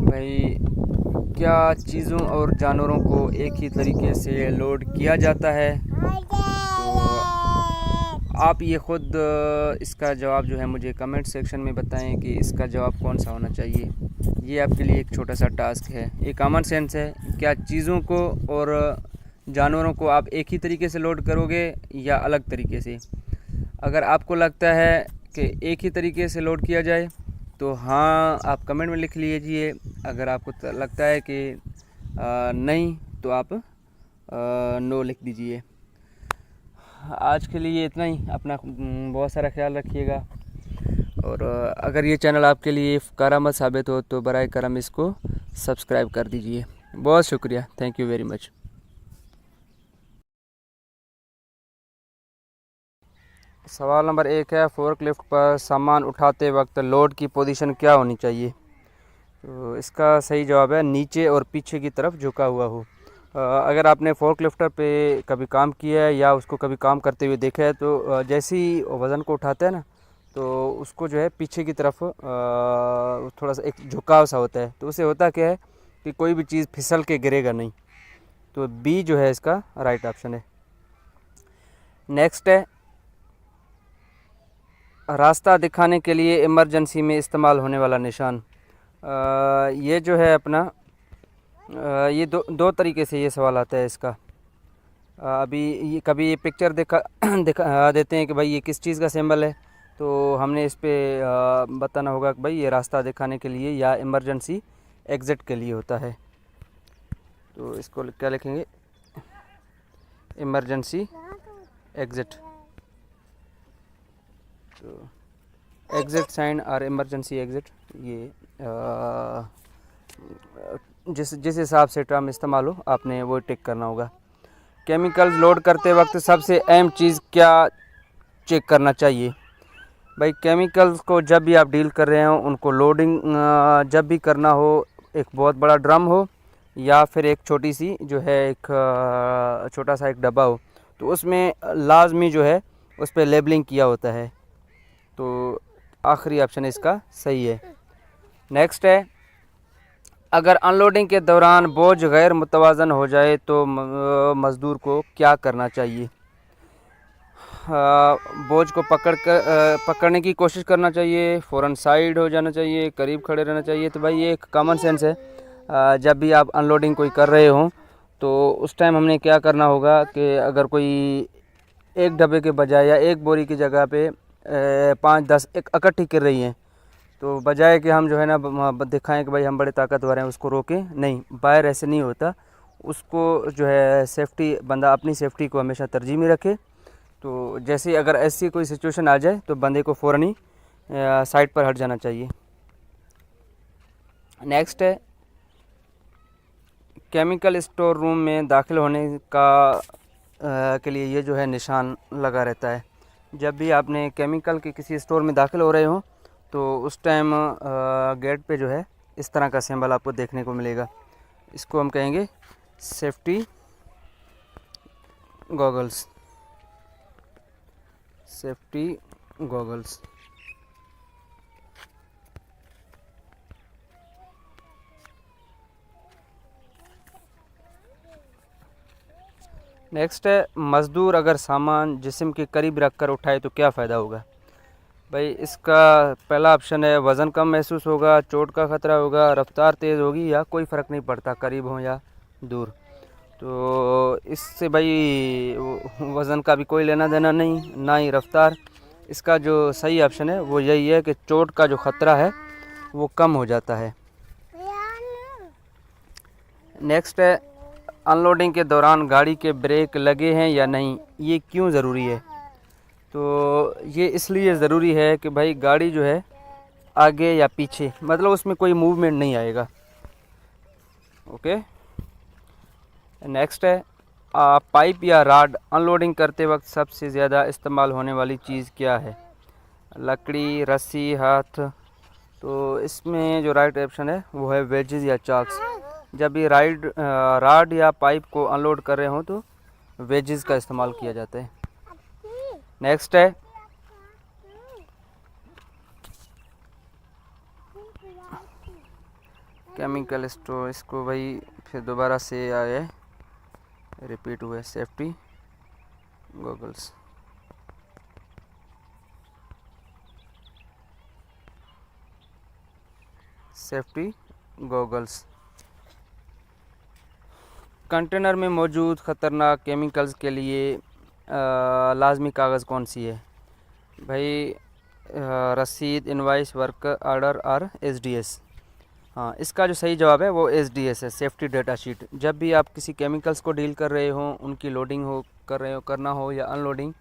भाई, क्या चीज़ों और जानवरों को एक ही तरीके से लोड किया जाता है? तो आप ये ख़ुद इसका जवाब जो है मुझे कमेंट सेक्शन में बताएं कि इसका जवाब कौन सा होना चाहिए। ये आपके लिए एक छोटा सा टास्क है, ये कॉमन सेंस है। क्या चीज़ों को और जानवरों को आप एक ही तरीके से लोड करोगे या अलग तरीके से? अगर आपको लगता है कि एक ही तरीके से लोड किया जाए तो हाँ आप कमेंट में लिख लीजिए। अगर आपको लगता है कि नहीं तो आप नो लिख दीजिए। आज के लिए इतना ही। अपना बहुत सारा ख्याल रखिएगा, और अगर ये चैनल आपके लिए कारआमद साबित हो तो बराए करम इसको सब्सक्राइब कर दीजिए। बहुत शुक्रिया, थैंक यू वेरी मच। सवाल नंबर 1 है, फोर्कलिफ्ट पर सामान उठाते वक्त लोड की पोजीशन क्या होनी चाहिए? तो इसका सही जवाब है नीचे और पीछे की तरफ झुका हुआ हो। अगर आपने फोर्कलिफ्टर पे कभी काम किया है या उसको कभी काम करते हुए देखा है तो जैसे ही वज़न को उठाता है ना तो उसको जो है पीछे की तरफ थोड़ा सा एक झुकाव सा होता है। तो उससे होता क्या है कि कोई भी चीज़ फिसल के गिरेगा नहीं। तो बी जो है इसका राइट ऑप्शन है। नेक्स्ट है, रास्ता दिखाने के लिए इमरजेंसी में इस्तेमाल होने वाला निशान। ये जो है अपना ये दो तरीके से ये सवाल आता है इसका। अभी ये कभी ये पिक्चर दिखा देते हैं कि भाई ये किस चीज़ का सिंबल है, तो हमने इस पे बताना होगा कि भाई ये रास्ता दिखाने के लिए या इमरजेंसी एग्ज़िट के लिए होता है। तो इसको क्या लिखेंगे? Emergency exit. तो एग्ज़िट साइन और इमरजेंसी एग्ज़िट, ये जिस हिसाब से टर्म इस्तेमाल हो आपने वो टिक करना होगा। केमिकल्स लोड करते वक्त सबसे अहम चीज़ क्या चेक करना चाहिए? भाई केमिकल्स को जब भी आप डील कर रहे हो उनको लोडिंग जब भी करना हो, एक बहुत बड़ा ड्रम हो या फिर एक छोटी सी जो है एक छोटा सा एक डब्बा हो, तो उसमें लाजमी जो है उस पर लेबलिंग किया होता है। तो आखिरी ऑप्शन इसका सही है। नेक्स्ट है, अगर अनलोडिंग के दौरान बोझ गैर मुतवाज़न हो जाए तो मज़दूर को क्या करना चाहिए? बोझ को पकड़ने की कोशिश करना चाहिए, फ़ौरन साइड हो जाना चाहिए, करीब खड़े रहना चाहिए। तो भाई ये एक कॉमन सेंस है। जब भी आप अनलोडिंग कोई कर रहे हो तो उस टाइम हमने क्या करना होगा कि अगर कोई एक डब्बे के बजाय या एक बोरी की जगह पे 5-10 एक इकट्ठी कर रही हैं, तो बजाय कि हम जो है ना दिखाएं कि भाई हम बड़े ताकतवर हैं, उसको रोकें नहीं। बाहर ऐसे नहीं होता। उसको जो है सेफ्टी, बंदा अपनी सेफ्टी को हमेशा तरजीह में रखे। तो जैसे अगर ऐसी कोई सिचुएशन आ जाए तो बंदे को फ़ौरन ही साइड पर हट जाना चाहिए। नेक्स्ट है, केमिकल स्टोर रूम में दाखिल होने का के लिए ये जो है निशान लगा रहता है। जब भी आपने केमिकल के किसी स्टोर में दाखिल हो रहे हो तो उस टाइम गेट पे जो है इस तरह का सिंबल आपको देखने को मिलेगा। इसको हम कहेंगे safety goggles. Safety goggles. Next है, मज़दूर अगर सामान जिस्म के करीब रखकर उठाए तो क्या फ़ायदा होगा। भाई इसका पहला ऑप्शन है, वज़न कम महसूस होगा, चोट का ख़तरा होगा, रफ्तार तेज़ होगी या कोई फ़र्क नहीं पड़ता करीब हो या दूर। तो इससे भाई वज़न का भी कोई लेना देना नहीं, ना ही रफ्तार। इसका जो सही ऑप्शन है वो यही है कि चोट का जो ख़तरा है वो कम हो जाता है। नेक्स्ट है, अनलोडिंग के दौरान गाड़ी के ब्रेक लगे हैं या नहीं, ये क्यों ज़रूरी है। तो ये इसलिए ज़रूरी है कि भाई गाड़ी जो है आगे या पीछे, मतलब उसमें कोई मूवमेंट नहीं आएगा। ओके। नेक्स्ट है, पाइप या राड अनलोडिंग करते वक्त सबसे ज़्यादा इस्तेमाल होने वाली चीज़ क्या है। लकड़ी, रस्सी, हाथ। तो इसमें जो राइट ऑप्शन है वो है वेजेस या चाक्स। जब भी राड या पाइप को अनलोड कर रहे हों तो वेजेस का इस्तेमाल किया जाता है। नेक्स्ट है, केमिकल स्टोर। इसको भाई फिर दोबारा से आए रिपीट हुए, safety goggles. Safety goggles. Container में मौजूद ख़तरनाक केमिकल्स के लिए लाजमी कागज़ कौन सी है। भाई रसीद, इनवाइस, वर्क ऑर्डर और एसडीएस। हाँ, इसका जो सही जवाब है वो एसडीएस है, सेफ्टी डेटा शीट। जब भी आप किसी केमिकल्स को डील कर रहे हो, उनकी लोडिंग करना हो या अनलोडिंग,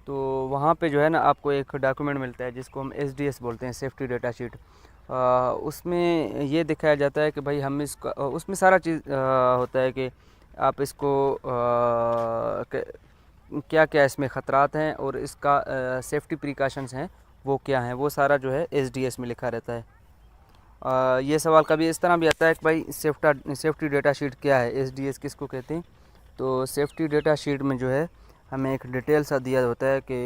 तो वहाँ पे जो है ना आपको एक डॉक्यूमेंट मिलता है जिसको हम एसडीएस बोलते हैं, सेफ्टी डेटा शीट। उसमें ये दिखाया जाता है कि भाई हम इसका, उसमें सारा चीज़ होता है कि आप इसको क्या क्या इसमें ख़तरात हैं और इसका सेफ्टी प्रिकॉशंस हैं वो क्या हैं, वो सारा जो है एसडीएस में लिखा रहता है। ये सवाल कभी इस तरह भी आता है कि भाई सेफ्टी डेटा शीट क्या है, एसडीएस किसको कहते हैं। तो सेफ्टी डेटा शीट में जो है हमें एक डिटेल सा दिया होता है कि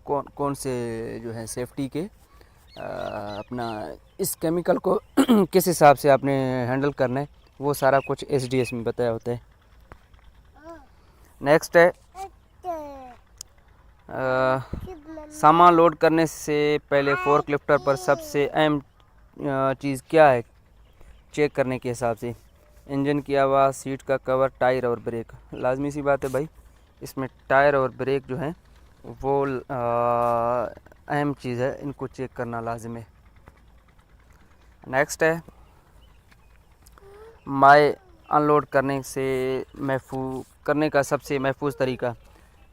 कौन कौन से जो है सेफ्टी के अपना इस केमिकल को किस हिसाब से आपने हैंडल करना है, वो सारा कुछ एसडीएस में बताया होता है। नेक्स्ट है, सामान लोड करने से पहले फोर्क लिफ्टर पर सबसे अहम चीज़ क्या है चेक करने के हिसाब से। इंजन की आवाज़, सीट का कवर, टायर और ब्रेक। लाजमी सी बात है भाई, इसमें टायर और ब्रेक जो हैं वो अहम चीज़ है, इनको चेक करना लाजिम है। नेक्स्ट है, माए अनलोड करने से करने का सबसे महफूज तरीका,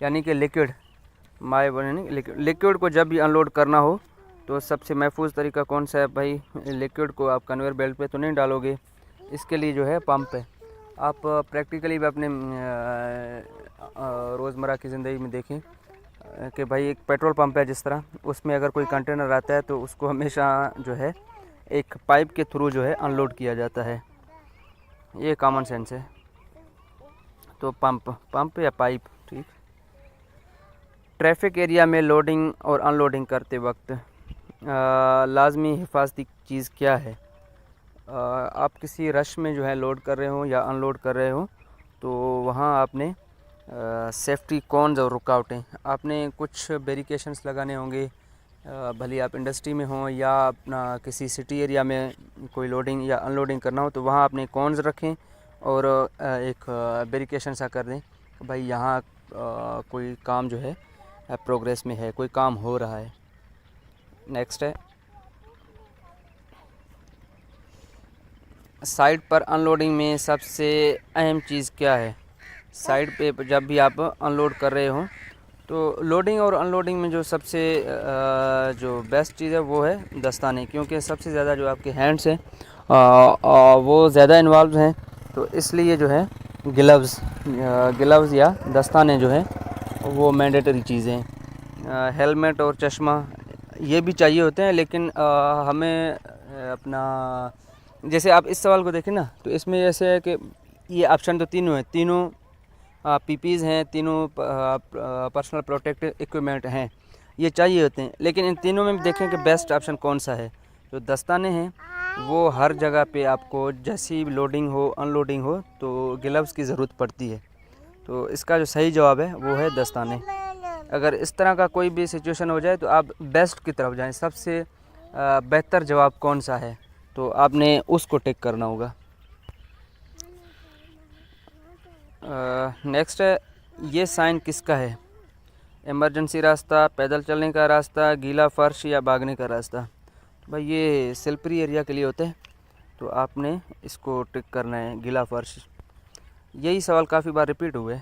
यानी कि लिक्विड माए बने लिक्विड को जब भी अनलोड करना हो तो सबसे महफूज तरीका कौन सा है भाई। लिक्विड को आप कन्वेयर बेल्ट पे तो नहीं डालोगे, इसके लिए जो है पंप है। आप प्रैक्टिकली भी अपने रोज़मर्रा की ज़िंदगी में देखें कि भाई एक पेट्रोल पंप है जिस तरह, उसमें अगर कोई कंटेनर आता है तो उसको हमेशा जो है एक पाइप के थ्रू जो है अनलोड किया जाता है। ये कॉमन सेंस है। तो पंप या पाइप, ठीक। ट्रैफिक एरिया में लोडिंग और अनलोडिंग करते वक्त लाजमी हिफाजती चीज़ क्या है। आप किसी रश में जो है लोड कर रहे हो या अनलोड कर रहे हो तो वहाँ आपने सेफ्टी कॉन्स और रुकावटें, आपने कुछ बैरिकेशंस लगाने होंगे। भले आप इंडस्ट्री में हो या अपना किसी सिटी एरिया में कोई लोडिंग या अनलोडिंग करना हो तो वहाँ आपने कॉन्स रखें और एक बैरिकेशन सा कर दें कि भाई यहाँ कोई काम जो है प्रोग्रेस में है, कोई काम हो रहा है। नेक्स्ट है, साइड पर अनलोडिंग में सबसे अहम चीज़ क्या है। साइड पे जब भी आप अनलोड कर रहे हो तो लोडिंग और अनलोडिंग में जो सबसे जो बेस्ट चीज़ है वो है दस्ताने, क्योंकि सबसे ज़्यादा जो आपके हैंड्स हैं वो ज़्यादा इन्वॉल्व हैं, तो इसलिए जो है ग्लव्स या दस्ताने जो हैं वो मैंडेटरी चीज़ें हैं। हेलमेट और चश्मा ये भी चाहिए होते हैं, लेकिन हमें अपना जैसे आप इस सवाल को देखें ना तो इसमें ऐसे है कि ये ऑप्शन तो तीनों हैं, तीनों पीपीज़ हैं, तीनों पर्सनल प्रोटेक्टिव इक्विपमेंट हैं, ये चाहिए होते हैं। लेकिन इन तीनों में भी देखें कि बेस्ट ऑप्शन कौन सा है। जो दस्ताने हैं वो हर जगह पे आपको जैसी लोडिंग हो अनलोडिंग हो तो ग्लव्स की ज़रूरत पड़ती है। तो इसका जो सही जवाब है वो है दस्ताने। अगर इस तरह का कोई भी सिचुएशन हो जाए तो आप बेस्ट की तरफ जाएं, सबसे बेहतर जवाब कौन सा है तो आपने उसको टिक करना होगा। नेक्स्ट है, ये साइन किसका है? इमरजेंसी रास्ता, पैदल चलने का रास्ता, गीला फर्श या भागने का रास्ता। तो भाई ये स्लिपरी एरिया के लिए होते हैं, तो आपने इसको टिक करना है, गीला फर्श। यही सवाल काफ़ी बार रिपीट हुए।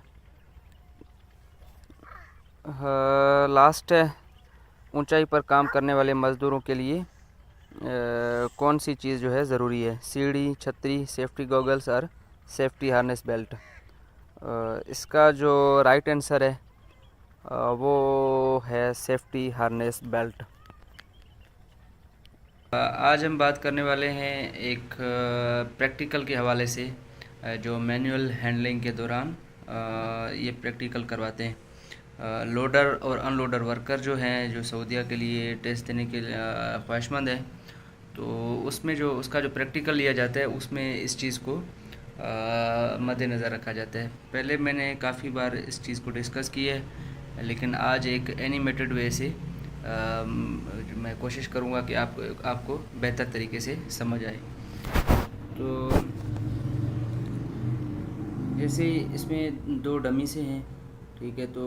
लास्ट है, ऊंचाई पर काम करने वाले मज़दूरों के लिए कौन सी चीज़ जो है ज़रूरी है? सीढ़ी, छतरी, सेफ्टी गॉगल्स और सेफ्टी हार्नेस बेल्ट। इसका जो राइट आंसर है वो है सेफ्टी हार्नेस बेल्ट। आज हम बात करने वाले हैं एक प्रैक्टिकल के हवाले से, जो मैनुअल हैंडलिंग के दौरान ये प्रैक्टिकल करवाते हैं। लोडर और अनलोडर वर्कर जो हैं, जो सऊदीया के लिए टेस्ट देने के ख्वाहिशमंद है, तो उसमें जो उसका जो प्रैक्टिकल लिया जाता है उसमें इस चीज़ को मद्देनज़र रखा जाता है। पहले मैंने काफ़ी बार इस चीज़ को डिस्कस की है, लेकिन आज एक एनिमेटेड वे से मैं कोशिश करूँगा कि आपको बेहतर तरीके से समझ आए। तो जैसे इसमें दो डमी से हैं, ठीक है, तो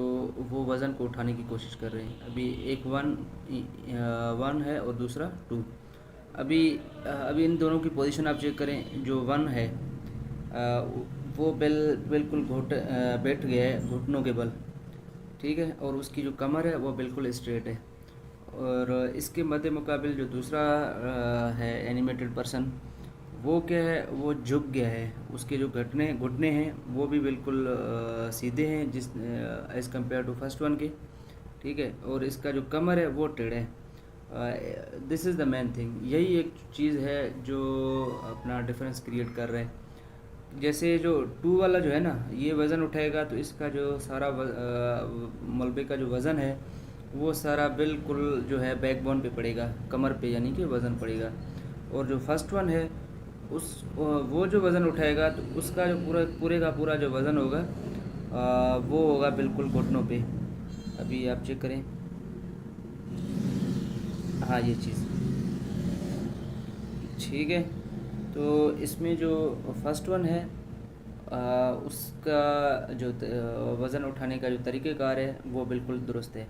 वो वज़न को उठाने की कोशिश कर रहे हैं। अभी एक वन है और दूसरा टू। अभी इन दोनों की पोजीशन आप चेक करें। जो वन है वो बिल्कुल बैठ गया है घुटनों के बल, ठीक है, और उसकी जो कमर है वो बिल्कुल स्ट्रेट है। और इसके मद्दे मुकाबिल जो दूसरा है एनिमेटेड पर्सन, वो क्या है, वो झुक गया है। उसके जो घुटने हैं वो भी बिल्कुल सीधे हैं जिस as compare to first one के, ठीक है, और इसका जो कमर है वो टेढ़ा है। This is the main thing. यही एक चीज़ है जो अपना डिफरेंस क्रिएट कर रहे हैं। जैसे जो टू वाला जो है ना, ये वज़न उठाएगा तो इसका जो सारा मलबे का जो वज़न है वो सारा बिल्कुल जो है बैकबोन पे पड़ेगा, कमर पे, यानी कि वज़न पड़ेगा। और जो फर्स्ट वन है वो जो वज़न उठाएगा तो उसका जो पूरे का पूरा जो वज़न होगा वो होगा बिल्कुल घुटनों पे। अभी आप चेक करें, हाँ ये चीज़, ठीक है। तो इसमें जो फर्स्ट वन है उसका जो वज़न उठाने का जो तरीक़ेकार है वो बिल्कुल दुरुस्त है।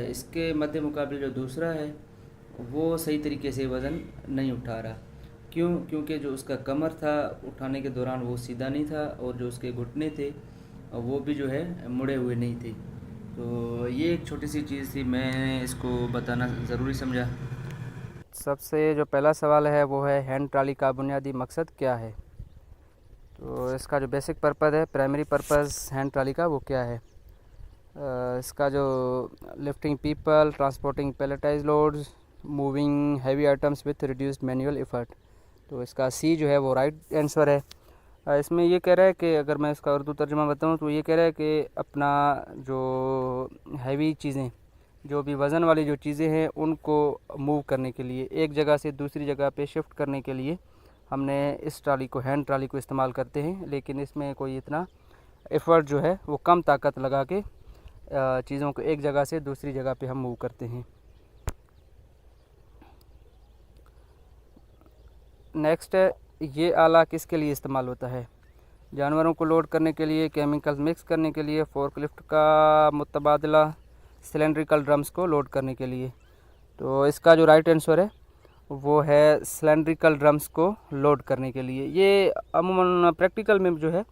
इसके मद्दे मुकाबिल जो दूसरा है वो सही तरीके से वज़न नहीं उठा रहा। क्यों? क्योंकि जो उसका कमर था उठाने के दौरान वो सीधा नहीं था, और जो उसके घुटने थे वो भी जो है मुड़े हुए नहीं थे। तो ये एक छोटी सी चीज़ थी, मैं इसको बताना ज़रूरी समझा। सबसे जो पहला सवाल है वो है, हैंड ट्राली का बुनियादी मकसद क्या है? तो इसका जो बेसिक पर्पज़ है, प्राइमरी पर्पज़ हैंड ट्राली का, वो क्या है? इसका जो lifting people, transporting pelletised loads, moving heavy items with reduced manual effort. तो इसका सी जो है वो राइट आंसर है। इसमें ये कह रहा है कि अगर मैं इसका उर्दू तर्जुमा बताऊँ तो ये कह रहा है कि अपना जो हैवी चीज़ें, जो भी वज़न वाली जो चीज़ें हैं उनको मूव करने के लिए, एक जगह से दूसरी जगह पे शिफ्ट करने के लिए हमने इस ट्राली को, हैंड ट्राली को इस्तेमाल करते हैं। लेकिन इसमें कोई इतना एफ़र्ट जो है वो कम ताकत लगा के चीज़ों को एक जगह से दूसरी जगह पे हम मूव करते हैं। नेक्स्ट है, ये आला किसके लिए इस्तेमाल होता है? जानवरों को लोड करने के लिए, केमिकल मिक्स करने के लिए, फोर्कलिफ्ट का मुतबादला, सिलेंड्रिकल ड्रम्स को लोड करने के लिए। तो इसका जो राइट आंसर है वो है सिलेंड्रिकल ड्रम्स को लोड करने के लिए। ये अमूमन प्रैक्टिकल में जो है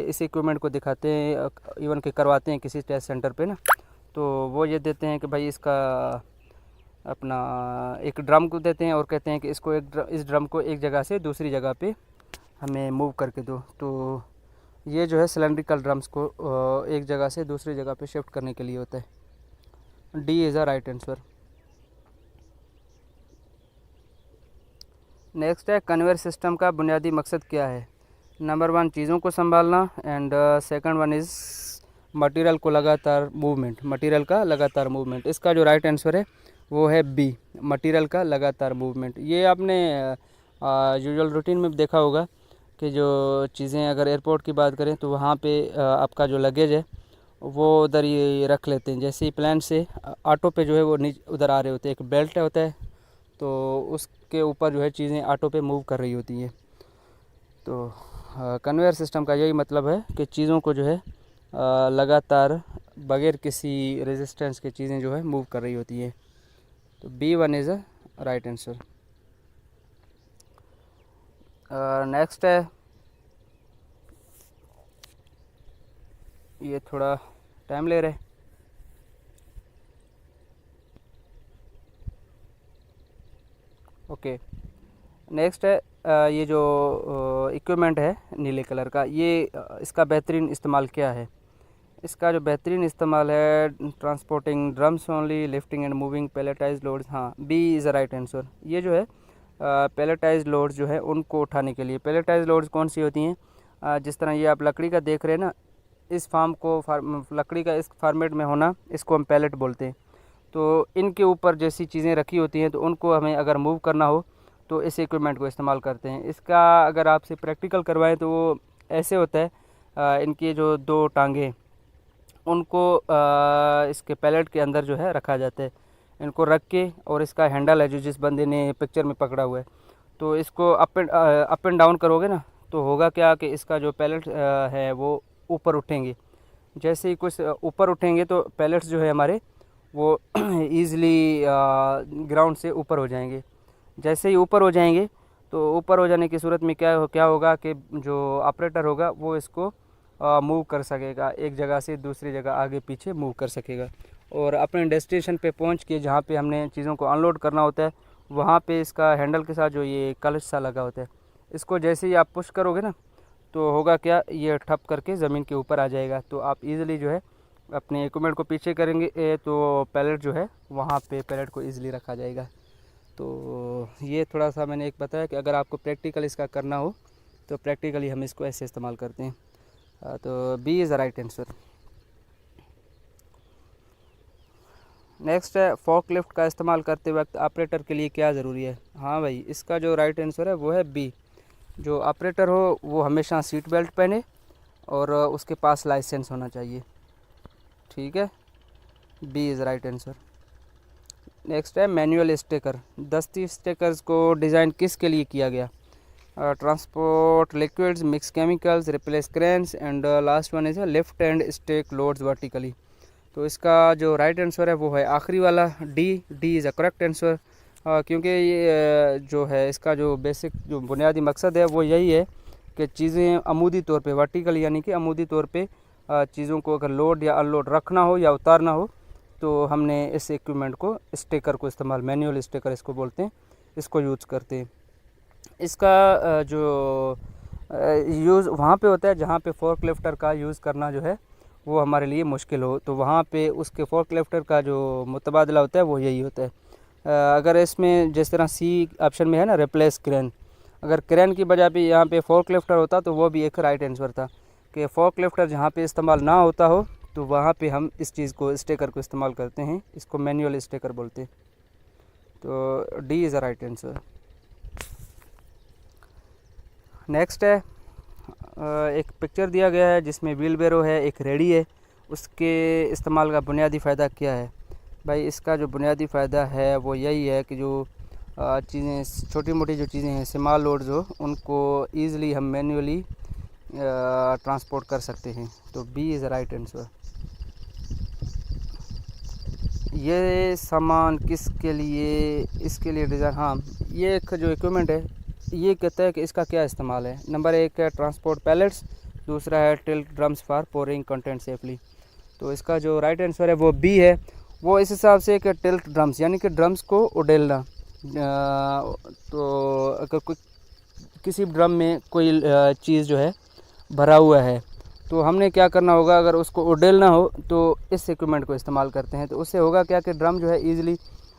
इस इक्विपमेंट को दिखाते हैं, इवन के करवाते हैं किसी टेस्ट सेंटर पे ना, तो वो ये देते हैं कि भाई इसका अपना एक ड्रम को देते हैं और कहते हैं कि इसको इस ड्रम को एक जगह से दूसरी जगह पे हमें मूव करके दो। तो ये जो है सिलेंड्रिकल ड्रम्स को एक जगह से दूसरी जगह पे शिफ्ट करने के लिए होता है। D is a right answer. Next है, कन्वेयर सिस्टम का बुनियादी मकसद क्या है? नंबर 1 चीज़ों को संभालना, and second one is material को लगातार मूवमेंट, मटेरियल का लगातार मूवमेंट। इसका जो राइट आंसर है वो है बी, मटेरियल का लगातार मूवमेंट। ये आपने यूजुअल रूटीन में भी देखा होगा कि जो चीज़ें, अगर एयरपोर्ट की बात करें तो वहाँ पे आपका जो लगेज है वो उधर ये रख लेते हैं। जैसे ही प्लेन से ऑटो पे जो है वो नीचे उधर आ रहे होते हैं, एक बेल्ट होता है तो उसके ऊपर जो है चीज़ें ऑटो पे मूव कर रही होती हैं। तो कन्वेयर सिस्टम का यही मतलब है कि चीज़ों को जो है लगातार बगैर किसी रेजिस्टेंस के चीज़ें जो है मूव कर रही होती हैं। तो B1 is a right answer. Next है, ये थोड़ा टाइम ले रहे। ओके, नेक्स्ट है ये जो इक्विपमेंट है नीले कलर का, ये इसका बेहतरीन इस्तेमाल क्या है? इसका जो बेहतरीन इस्तेमाल है, transporting drums only, lifting and moving palletise loads. हाँ, B is the right answer. ये जो है पैलेटाइज लोड्स जो है उनको उठाने के लिए। पैलेटाइज लोड्स कौन सी होती हैं? जिस तरह ये आप लकड़ी का देख रहे हैं ना, इस लकड़ी का इस फार्मेट में होना, इसको हम पैलेट बोलते हैं। तो इनके ऊपर जैसी चीज़ें रखी होती हैं तो उनको हमें अगर मूव करना हो तो इस इक्विपमेंट को इस्तेमाल करते हैं। इसका अगर आपसे प्रैक्टिकल करवाएं तो वो ऐसे होता है, इनकी जो दो टांगें उनको इसके पैलेट के अंदर जो है रखा जाता है। इनको रख के, और इसका हैंडल है जो जिस बंदे ने पिक्चर में पकड़ा हुआ है, तो इसको अप एंड डाउन करोगे ना तो होगा क्या कि इसका जो पैलेट है वो ऊपर उठेंगे। जैसे ही कुछ ऊपर उठेंगे तो पैलेट्स जो है हमारे वो ईज़िली ग्राउंड से ऊपर हो जाएंगे। जैसे ही ऊपर हो जाएंगे तो ऊपर हो जाने की सूरत में क्या होगा कि जो ऑपरेटर होगा वो इसको मूव कर सकेगा, एक जगह से दूसरी जगह आगे पीछे मूव कर सकेगा। और अपने डेस्टिनेशन पे पहुंच के जहाँ पे हमने चीज़ों को अनलोड करना होता है वहाँ पे इसका हैंडल के साथ जो ये कलश सा लगा होता है, इसको जैसे ही आप पुश करोगे ना तो होगा क्या, ये ठप करके ज़मीन के ऊपर आ जाएगा। तो आप इजीली जो है अपने इक्विपमेंट को पीछे करेंगे तो पैलेट जो है वहाँ पे पैलेट को इजीली रखा जाएगा। तो ये थोड़ा सा मैंने एक बताया कि अगर आपको प्रैक्टिकल इसका करना हो तो प्रैक्टिकली हम इसको ऐसे इस्तेमाल करते हैं। तो B is the right answer. Next है, फोर्क लिफ्ट का इस्तेमाल करते वक्त ऑपरेटर के लिए क्या ज़रूरी है? हाँ भाई, इसका जो राइट आंसर है वो है बी। जो ऑपरेटर हो वो हमेशा सीट बेल्ट पहने और उसके पास लाइसेंस होना चाहिए। ठीक है, B is right answer. Next है, मैनुअल स्टेकर। दस्ती स्टेकर्स को डिज़ाइन किस के लिए किया गया? Transport liquids, mix chemicals, replace cranes, and last one is lift and stack loads vertically. तो इसका जो राइट आंसर है वो है आखिरी वाला, D is a correct answer. क्योंकि ये जो है इसका जो बेसिक जो बुनियादी मकसद है वो यही है कि चीज़ें अमूदी तौर पे वर्टिकल यानी कि अमूदी तौर पे चीज़ों को अगर लोड या अनलोड रखना हो या उतारना हो तो हमने इस इक्विपमेंट को, स्टेकर को इस्तेमाल, मैनुअल स्टेकर इसको बोलते हैं, इसको यूज़ करते हैं। इसका जो यूज़ वहाँ पे होता है जहाँ पे फोर्क लिफ्टर का यूज़ करना जो है वो हमारे लिए मुश्किल हो, तो वहाँ पे उसके फोर्क लिफ्टर का जो मुतबादला होता है वो यही होता है। अगर इसमें जिस तरह सी ऑप्शन में है ना रिप्लेस क्रेन, अगर क्रेन की बजाय भी यहाँ पे फोर्क लिफ्टर होता तो वो भी एक राइट आंसर था कि फोर्क लिफ्टर जहाँ पे इस्तेमाल ना होता हो तो वहाँ पे हम इस चीज़ को, स्टेकर को इस्तेमाल करते हैं, इसको मैनुअल स्टेकर बोलते हैं। तो D is a right answer. Next है, एक पिक्चर दिया गया है जिसमें व्हील बैरो है, एक रेडी है, उसके इस्तेमाल का बुनियादी फ़ायदा क्या है? भाई इसका जो बुनियादी फ़ायदा है वो यही है कि जो चीज़ें, छोटी मोटी जो चीज़ें हैं, स्मॉल लोड्स हो, उनको ईज़िली हम मैन्युअली ट्रांसपोर्ट कर सकते हैं। तो बी इज़ राइट आंसर। ये सामान किसके लिए, इसके लिए डिज़ाइन, हाँ, ये एक जो इक्विपमेंट है ये कहता है कि इसका क्या इस्तेमाल है। नंबर 1 है ट्रांसपोर्ट पैलेट्स, दूसरा है tilt drums for pouring content safely. तो इसका जो राइट आंसर है वो बी है। वो इस हिसाब से कि टिल्ट ड्रम्स यानी कि ड्रम्स को उडेलना। तो अगर कोई किसी ड्रम में कोई चीज़ जो है भरा हुआ है तो हमने क्या करना होगा, अगर उसको उडेलना हो तो इस इक्विपमेंट को इस्तेमाल करते हैं। तो उससे होगा क्या कि ड्रम जो है ईज़िली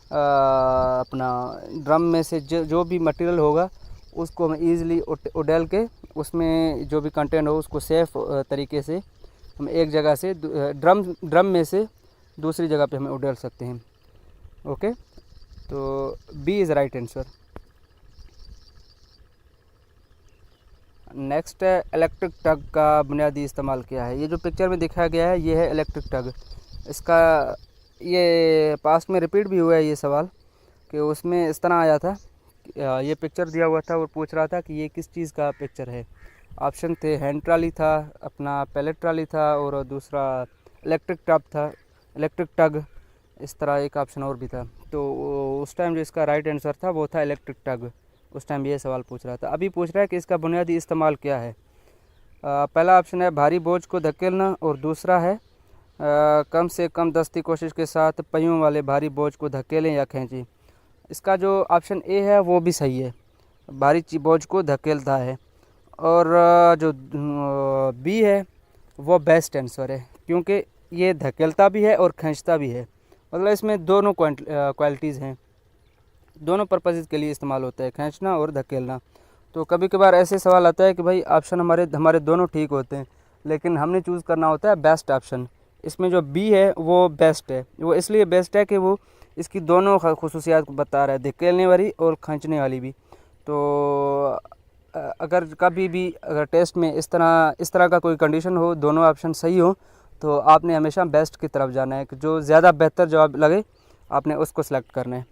अपना ड्रम में से जो भी मटेरियल होगा उसको हम ईज़िली उडेल के उसमें जो भी कंटेंट हो उसको सेफ़ तरीके से हम एक जगह से ड्रम में से दूसरी जगह पे हमें उड़ेल सकते हैं। ओके, तो B is right answer. Next है इलेक्ट्रिक टग का बुनियादी इस्तेमाल क्या है। ये जो पिक्चर में दिखाया गया है ये है इलेक्ट्रिक टग। इसका ये पास्ट में रिपीट भी हुआ है ये सवाल, कि उसमें इस तरह आया था, ये पिक्चर दिया हुआ था और पूछ रहा था कि ये किस चीज़ का पिक्चर है। ऑप्शन थे हैंड ट्राली था, अपना पैलेट ट्राली था, और दूसरा इलेक्ट्रिक टब था, इलेक्ट्रिक टग, इस तरह एक ऑप्शन और भी था। तो उस टाइम जो इसका राइट आंसर था वो था इलेक्ट्रिक टग। उस टाइम ये सवाल पूछ रहा था। अभी पूछ रहा है कि इसका बुनियादी इस्तेमाल क्या है। पहला ऑप्शन है भारी बोझ को धकेलना, और दूसरा है कम से कम दस्ती कोशिश के साथ पहियों वाले भारी बोझ को धकेलें या खींचें। इसका जो ऑप्शन ए है वो भी सही है, भारी बोझ को धकेलता है। और जो बी है वो बेस्ट आंसर है, क्योंकि ये धकेलता भी है और खींचता भी है। मतलब इसमें दोनों क्वालिटीज़ हैं, दोनों पर्पज़ के लिए इस्तेमाल होता है, खींचना और धकेलना। तो कभी कभार ऐसे सवाल आता है कि भाई ऑप्शन हमारे दोनों ठीक होते हैं, लेकिन हमने चूज़ करना होता है बेस्ट ऑप्शन। इसमें जो बी है वो बेस्ट है। वो इसलिए बेस्ट है कि वो इसकी दोनों खसूसियात बता रहा है, धकेलने वाली और खींचने वाली भी। तो अगर कभी भी अगर टेस्ट में इस तरह का कोई कंडीशन हो, दोनों ऑप्शन सही हो, तो आपने हमेशा बेस्ट की तरफ जाना है, कि जो ज़्यादा बेहतर जवाब लगे आपने उसको सेलेक्ट करना है।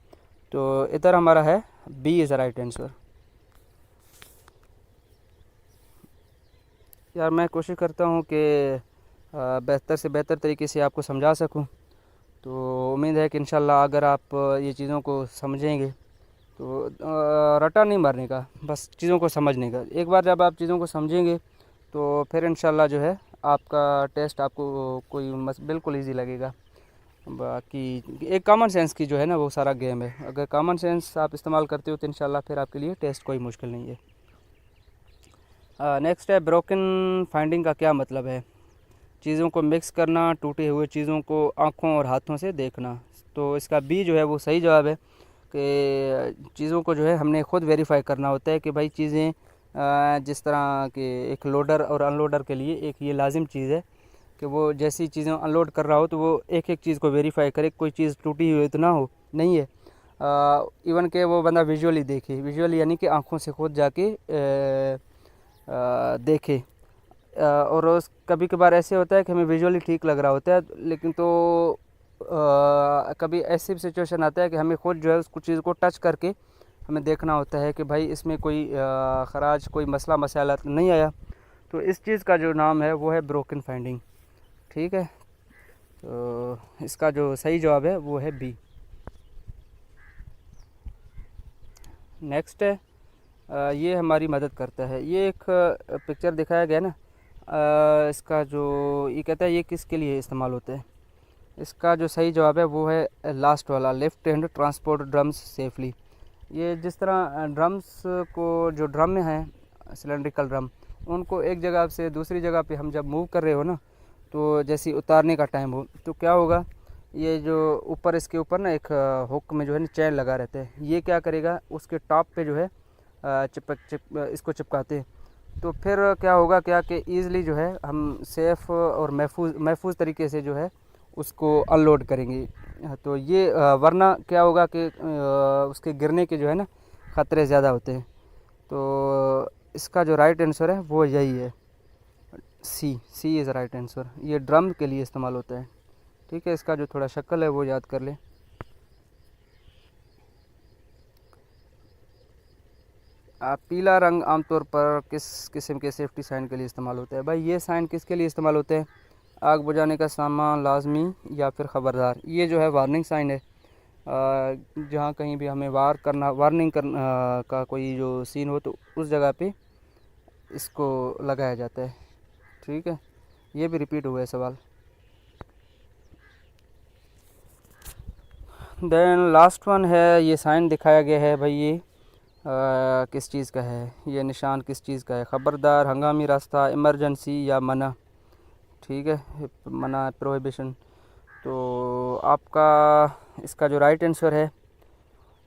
तो इधर हमारा है बी इज़ राइट आंसर। यार मैं कोशिश करता हूँ कि बेहतर से बेहतर तरीके से आपको समझा सकूँ। तो उम्मीद है कि इंशाल्लाह अगर आप ये चीज़ों को समझेंगे तो रटा नहीं मारने का, बस चीज़ों को समझने का। एक बार जब आप चीज़ों को समझेंगे तो फिर इंशाल्लाह जो है आपका टेस्ट आपको बिल्कुल ईजी लगेगा। बाकी एक कॉमन सेंस की जो है ना वो सारा गेम है। अगर कॉमन सेंस आप इस्तेमाल करते हो तो इंशाल्लाह फिर आपके लिए टेस्ट कोई मुश्किल नहीं है। नेक्स्ट है ब्रोकन फाइंडिंग का क्या मतलब है। चीज़ों को मिक्स करना, टूटे हुए चीज़ों को आँखों और हाथों से देखना। तो इसका बी जो है वो सही जवाब है, कि चीज़ों को जो है हमने ख़ुद वेरीफाई करना होता है कि भाई चीज़ें जिस तरह के एक लोडर और अनलोडर के लिए एक ये लाजिम चीज़ है कि वो जैसी चीज़ें अनलोड कर रहा हो तो वो एक एक चीज़ को वेरीफाई करे, कोई चीज़ टूटी हुई तो ना हो, नहीं है। इवन के वो बंदा विजुअली देखे, विजुअली यानी कि आँखों से खुद जाके देखे। और उस कभी कभार ऐसे होता है कि हमें विजुअली ठीक लग रहा होता है, लेकिन तो कभी ऐसी भी सिचुएशन आता है कि हमें खुद जो है उस चीज़ को टच करके हमें देखना होता है कि भाई इसमें कोई ख़राज, कोई मसला मसाला नहीं आया। तो इस चीज़ का जो नाम है वो है ब्रोकन फाइंडिंग। ठीक है, तो इसका जो सही जवाब है वो है बी। नेक्स्ट है ये हमारी मदद करता है। ये एक पिक्चर दिखाया गया ना, इसका जो ये कहता है ये किसके लिए इस्तेमाल होता है। इसका जो सही जवाब है वो है लास्ट वाला, left hand transport drums safely. ये जिस तरह ड्रम्स को, जो ड्रम में हैं सिलेंड्रिकल ड्रम, उनको एक जगह से दूसरी जगह पे हम जब मूव कर रहे हो ना, तो जैसे उतारने का टाइम हो तो क्या होगा, ये जो ऊपर इसके ऊपर ना एक हुक में जो है ना चैन लगा रहता है, ये क्या करेगा उसके टॉप पे जो है इसको चिपकाते हैं। तो फिर क्या होगा कि ईज़िली जो है हम सेफ़ और महफूज तरीके से जो है उसको अनलोड करेंगे। तो ये वरना क्या होगा कि उसके गिरने के जो है ना ख़तरे ज़्यादा होते हैं। तो इसका जो राइट आंसर है वो यही है, सी इज़ राइट आंसर। ये ड्रम के लिए इस्तेमाल होता है। ठीक है, इसका जो थोड़ा शक्ल है वो याद कर लें। पीला रंग आमतौर पर किस किस्म के सेफ्टी साइन के लिए इस्तेमाल होता है। भाई ये साइन किसके लिए इस्तेमाल होते हैं, आग बुझाने का सामान लाजमी या फिर ख़बरदार। ये जो है वार्निंग साइन है, जहाँ कहीं भी हमें वार्निंग का कोई जो सीन हो तो उस जगह पे इसको लगाया जाता है। ठीक है, ये भी रिपीट हुआ है सवाल। देन लास्ट वन है, ये साइन दिखाया गया है भाई, ये किस चीज़ का है, ये निशान किस चीज़ का है। ख़बरदार, हंगामी रास्ता, इमरजेंसी या मना। ठीक है, मना, प्रोहिबिशन। तो आपका इसका जो राइट आंसर है,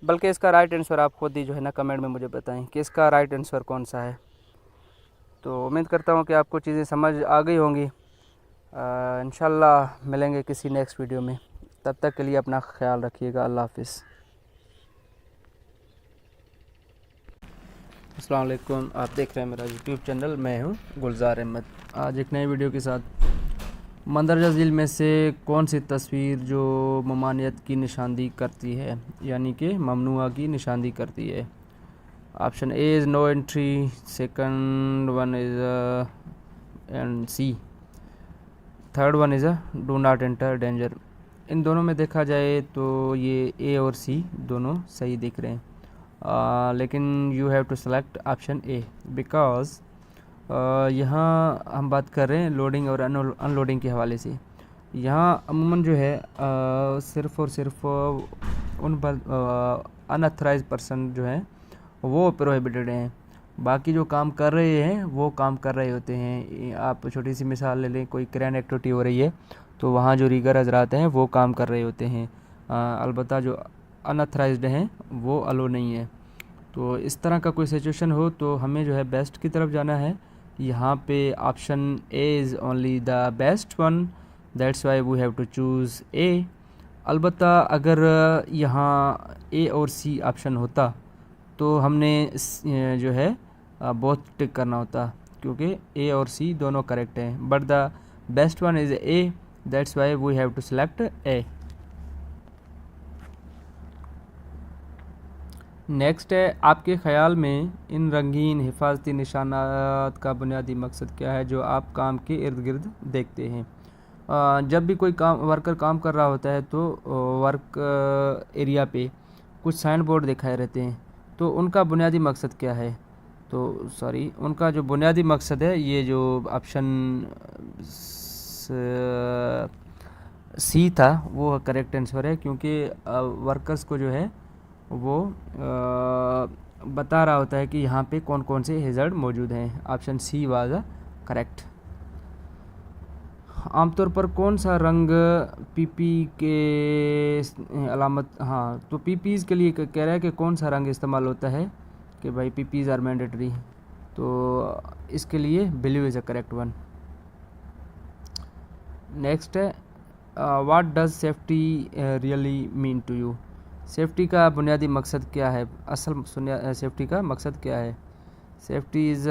बल्कि इसका राइट आंसर आप खुद ही जो है ना कमेंट में मुझे बताएं कि इसका राइट आंसर कौन सा है। तो उम्मीद करता हूँ कि आपको चीज़ें समझ आ गई होंगी। इंशाल्लाह मिलेंगे किसी नेक्स्ट वीडियो में। तब तक के लिए अपना ख्याल रखिएगा। अल्लाह हाफिज़। अस्सलाम वालेकुम, आप देख रहे हैं मेरा यूट्यूब चैनल। मैं हूं गुलजार अहमद। आज एक नई वीडियो के साथ। मंदरजा झील में से कौन सी तस्वीर जो ममानियत की निशानदी करती है, यानी कि ममनुआ की निशानदी करती है? Option A is no entry, second one is and C, third one is do not enter danger. इन दोनों में देखा जाए तो ये ए और सी दोनों सही दिख रहे हैं, लेकिन you have to select option A because यहाँ हम बात कर रहे हैं लोडिंग और अनलोडिंग के हवाले से। यहाँ अमूमन जो है सिर्फ़ और सिर्फ उन अनऑथराइज पर्सन जो हैं वो प्रोहिबिटेड हैं। बाकी जो काम कर रहे हैं वो काम कर रहे होते हैं। आप छोटी सी मिसाल ले लें, कोई क्रेन एक्टिविटी हो रही है तो वहाँ जो रीगर हजरात हैं वो काम कर रहे होते हैं। अलबत्ता जो अनऑथराइज्ड हैं वो अलो नहीं है। तो इस तरह का कोई सिचुएशन हो तो हमें जो है बेस्ट की तरफ जाना है। यहाँ पे option A is only the best one, that's why we have to choose A. अलबत्ता अगर यहाँ ए और सी ऑप्शन होता तो हमने जो है बोथ टिक करना होता, क्योंकि ए और सी दोनों करेक्ट हैं। But the best one is A, that's why we have to select A. Next है, आपके ख़्याल में इन रंगीन हिफाजती निशानात का बुनियादी मकसद क्या है जो आप काम के इर्द गिर्द देखते हैं? जब भी कोई वर्कर काम कर रहा होता है तो वर्क एरिया पे कुछ साइन बोर्ड दिखाए रहते हैं, तो उनका बुनियादी मकसद क्या है? तो उनका जो बुनियादी मकसद है, ये जो ऑप्शन सी था वो करेक्ट आंसर है, क्योंकि वर्कर्स को जो है वो बता रहा होता है कि यहाँ पे कौन कौन से हेज़र्ड मौजूद हैं। Option she was correct. आमतौर पर कौन सा रंग पीपी के अलामत, तो पीपीज़ के लिए कह रहा है कि कौन सा रंग इस्तेमाल होता है कि भाई पीपीज़ आर मैंडेटरी, तो इसके लिए blue is a correct one. Next है, what does safety really mean to you? Safety का बुनियादी मकसद क्या है? असल सेफ्टी का मकसद क्या है? Safety is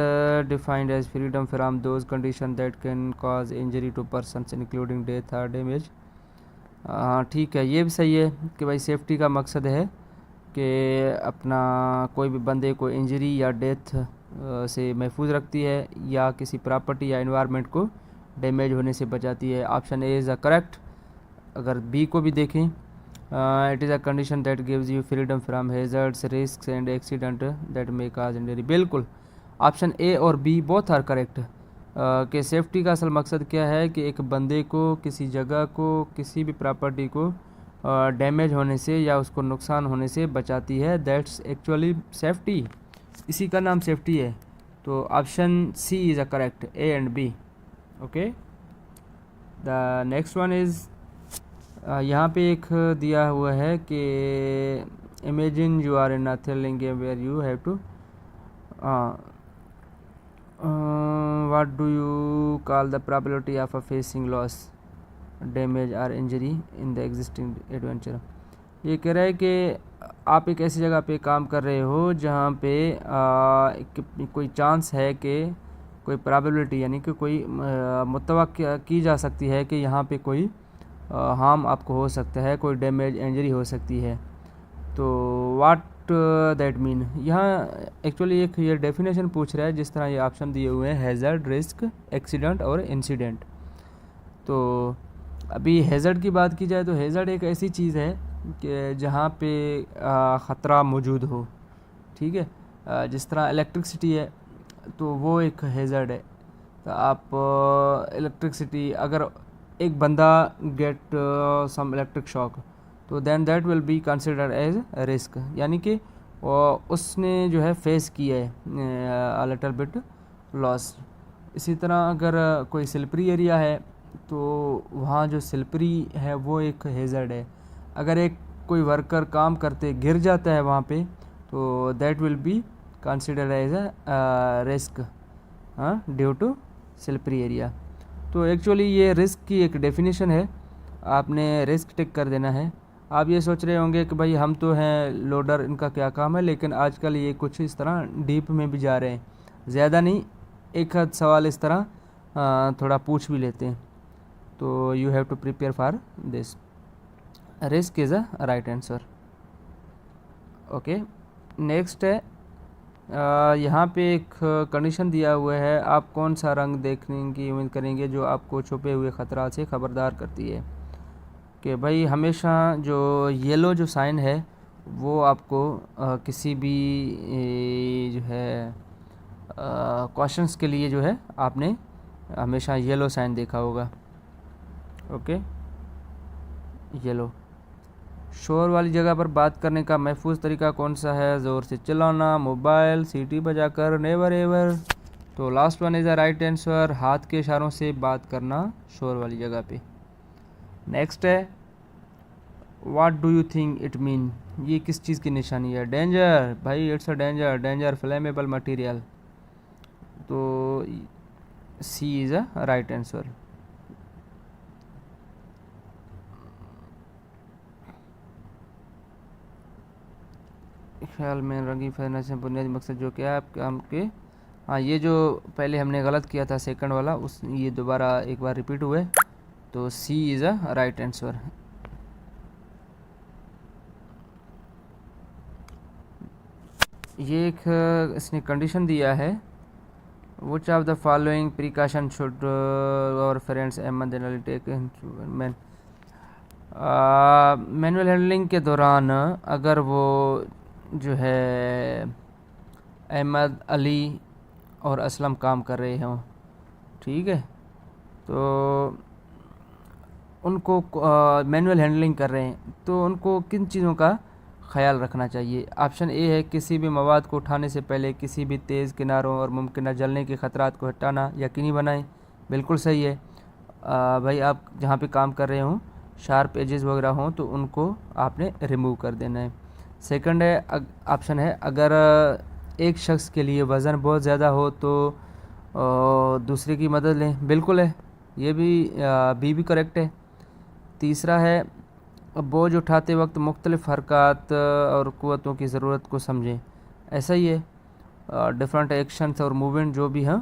defined as freedom from those condition that can cause injury to persons including death और डैमेज। हाँ ठीक है, ये भी सही है कि भाई सेफ्टी का मकसद है कि अपना कोई भी बंदे को इंजरी या डेथ से महफूज रखती है, या किसी प्रॉपर्टी या इन्वायरमेंट को डैमेज होने से बचाती है। Option A is a correct. अगर बी को भी देखें, it is a condition that gives you freedom from hazards risk and accident that may cause injury. बिल्कुल, ऑप्शन ए और बी बोथ आर करेक्ट। कि सेफ्टी का असल मकसद क्या है कि एक बंदे को किसी जगह को, किसी भी प्रॉपर्टी को डैमेज होने से या उसको नुकसान होने से बचाती है। दैट्स एक्चुअली सेफ्टी, इसी का नाम सेफ्टी है। तो option C is a correct, A and B. Okay, the next one is, यहाँ पे एक दिया हुआ है कि imagine you are in a thrilling game where you have to what do you call the probability of a facing loss damage और injury in the existing adventure. ये कह रहा है कि आप एक ऐसी जगह पे काम कर रहे हो जहाँ पे कोई चांस है कि कोई प्रोबेबिलिटी, यानी कि कोई मुतवक्किया की जा सकती है कि यहाँ पे कोई हार्म आपको हो सकता है, कोई डैमेज इंजरी हो सकती है। तो व्हाट दैट मीन, यहाँ एक्चुअली एक ये डेफिनेशन पूछ रहा है, जिस तरह ये ऑप्शन दिए हुए हैं हैज़र्ड, रिस्क, एक्सीडेंट और इंसिडेंट। तो अभी हैज़र्ड की बात की जाए तो हैज़र्ड एक ऐसी चीज़ है कि जहाँ पे ख़तरा मौजूद हो, ठीक है। जिस तरह इलेक्ट्रिसिटी है तो वो एक हैज़र्ड है। तो आप इलेक्ट्रिसिटी, अगर एक बंदा गेट सम इलेक्ट्रिक शॉक, तो then that will be considered as risk, यानी कि उसने जो है फेस किया है लिटिल बिट लॉस। इसी तरह अगर कोई स्लिपरी एरिया है तो वहाँ जो स्लिपरी है वो एक हैज़र्ड है। अगर एक कोई वर्कर काम करते गिर जाता है वहाँ पे, तो that will be considered as a risk due to slippery area. तो एक्चुअली ये रिस्क की एक डेफिनेशन है, आपने रिस्क टेक कर देना है। आप ये सोच रहे होंगे कि भाई हम तो हैं लोडर, इनका क्या काम है, लेकिन आजकल ये कुछ इस तरह डीप में भी जा रहे हैं, ज़्यादा नहीं, एक आध सवाल इस तरह थोड़ा पूछ भी लेते हैं। तो you have to prepare for this. Risk is a right answer. Okay, next है, यहाँ पे एक कंडीशन दिया हुआ है, आप कौन सा रंग देखने की उम्मीद करेंगे जो आपको छुपे हुए ख़तरा से खबरदार करती है। कि भाई हमेशा जो येलो जो साइन है वो आपको किसी भी जो है क्वेश्चंस के लिए जो है आपने हमेशा येलो साइन देखा होगा। Okay, yellow. शोर वाली जगह पर बात करने का महफूज तरीका कौन सा है। ज़ोर से चिल्लाना, मोबाइल, सीटी बजाकर, नेवर एवर। तो last one is the right answer, हाथ के इशारों से बात करना शोर वाली जगह पे। नेक्स्ट है, what do you think it mean, ये किस चीज़ की निशानी है। डेंजर, भाई it's a danger, danger flammable material. तो सी इज़ अ राइट आंसर। ख्याल में रंगी फैलने से बुनियादी मकसद जो क्या है आपके काम के। हाँ, ये जो पहले हमने गलत किया था सेकंड वाला, उस ये दोबारा एक बार रिपीट हुए, तो सी इज़ अ राइट आंसर। ये एक इसने कंडीशन दिया है, which of the following precaution should और फ्रेंड्स एमन टेक मैनुअल हैंडलिंग के दौरान अगर वो जो है अहमद, अली और असलम काम कर रहे हों, ठीक है, तो उनको मैनुअल हैंडलिंग कर रहे हैं, तो उनको किन चीज़ों का ख्याल रखना चाहिए। ऑप्शन ए है, किसी भी मवाद को उठाने से पहले किसी भी तेज़ किनारों और मुमकिन जलने के ख़तरात को हटाना यकीनी बनाएं। बिल्कुल सही है। भाई आप जहाँ पे काम कर रहे हों, शार्प एजेस वगैरह हों, तो उनको आपने रिमूव कर देना है। सेकंड है, ऑप्शन है, अगर एक शख्स के लिए वज़न बहुत ज़्यादा हो तो दूसरे की मदद लें। बिल्कुल है, ये भी भी करेक्ट है। तीसरा है, बोझ उठाते वक्त मुख्तलिफ़ हरकत और क़ुव्वतों की ज़रूरत को समझें। ऐसा ही है, डिफरेंट एक्शंस और मूवमेंट जो भी हैं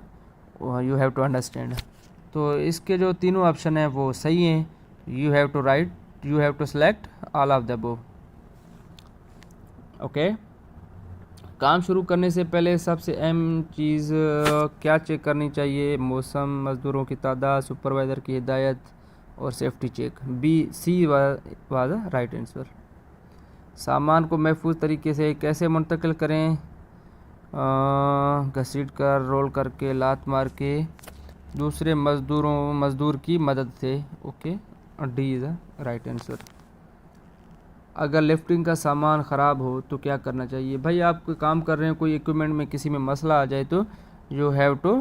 यू हैव टू अंडरस्टैंड। तो इसके जो तीनों ऑप्शन हैं वो सही हैं। You have to select all of the above. Okay, काम शुरू करने से पहले सबसे अहम चीज़ क्या चेक करनी चाहिए। मौसम, मज़दूरों की तादाद, सुपरवाइज़र की हिदायत और safety check. C was right answer. सामान को महफूज तरीके से कैसे मुंतकिल करें। घसीट कर, रोल करके, लात मार के, दूसरे मज़दूर की मदद से। Okay, D is right answer. अगर लिफ्टिंग का सामान ख़राब हो तो क्या करना चाहिए। भाई आप कोई काम कर रहे हैं, कोई इक्विपमेंट में किसी में मसला आ जाए तो you have to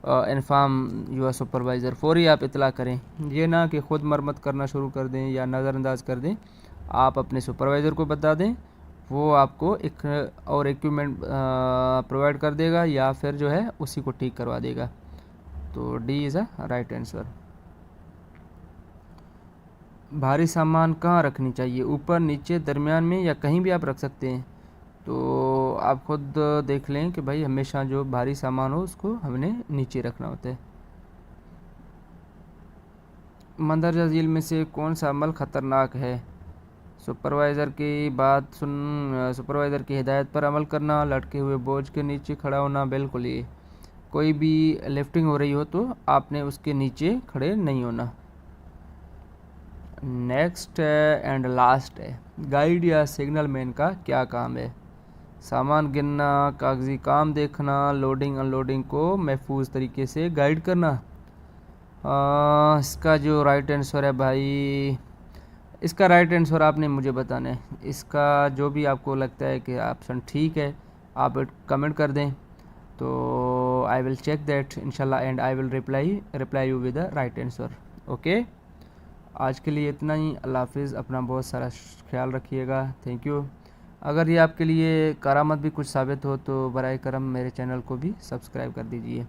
inform your supervisor. फौरी आप इतला करें, ये ना कि ख़ुद मरम्मत करना शुरू कर दें या नज़रअंदाज कर दें। आप अपने सुपरवाइज़र को बता दें, वो आपको एक और इक्विपमेंट प्रोवाइड कर देगा या फिर जो है उसी को ठीक करवा देगा। तो D is a right answer. भारी सामान कहाँ रखनी चाहिए, ऊपर, नीचे, दरमियान में या कहीं भी आप रख सकते हैं। तो आप खुद देख लें कि भाई हमेशा जो भारी सामान हो उसको हमने नीचे रखना होता है। मंदरजा झील में से कौन सा अमल ख़तरनाक है। सुपरवाइज़र की हिदायत पर अमल करना, लटके हुए बोझ के नीचे खड़ा होना। बिल्कुल, ये कोई भी लिफ्टिंग हो रही हो तो आपने उसके नीचे खड़े नहीं होना। नेक्स्ट एंड लास्ट है, गाइड या सिग्नल मैन का क्या काम है। सामान गिनना, कागजी काम देखना, लोडिंग अनलोडिंग को महफूज तरीके से गाइड करना। इसका जो राइट आंसर है भाई, इसका राइट आंसर आपने मुझे बताना है। इसका जो भी आपको लगता है कि ऑप्शन ठीक है, आप कमेंट कर दें, तो आई विल चेक दैट इंशाल्लाह and I will reply you with the right answer. Okay, आज के लिए इतना ही। अल्लाह हाफिज़। अपना बहुत सारा ख्याल रखिएगा। Thank you. अगर ये आपके लिए करामत भी कुछ साबित हो तो बराए करम मेरे चैनल को भी सब्सक्राइब कर दीजिए।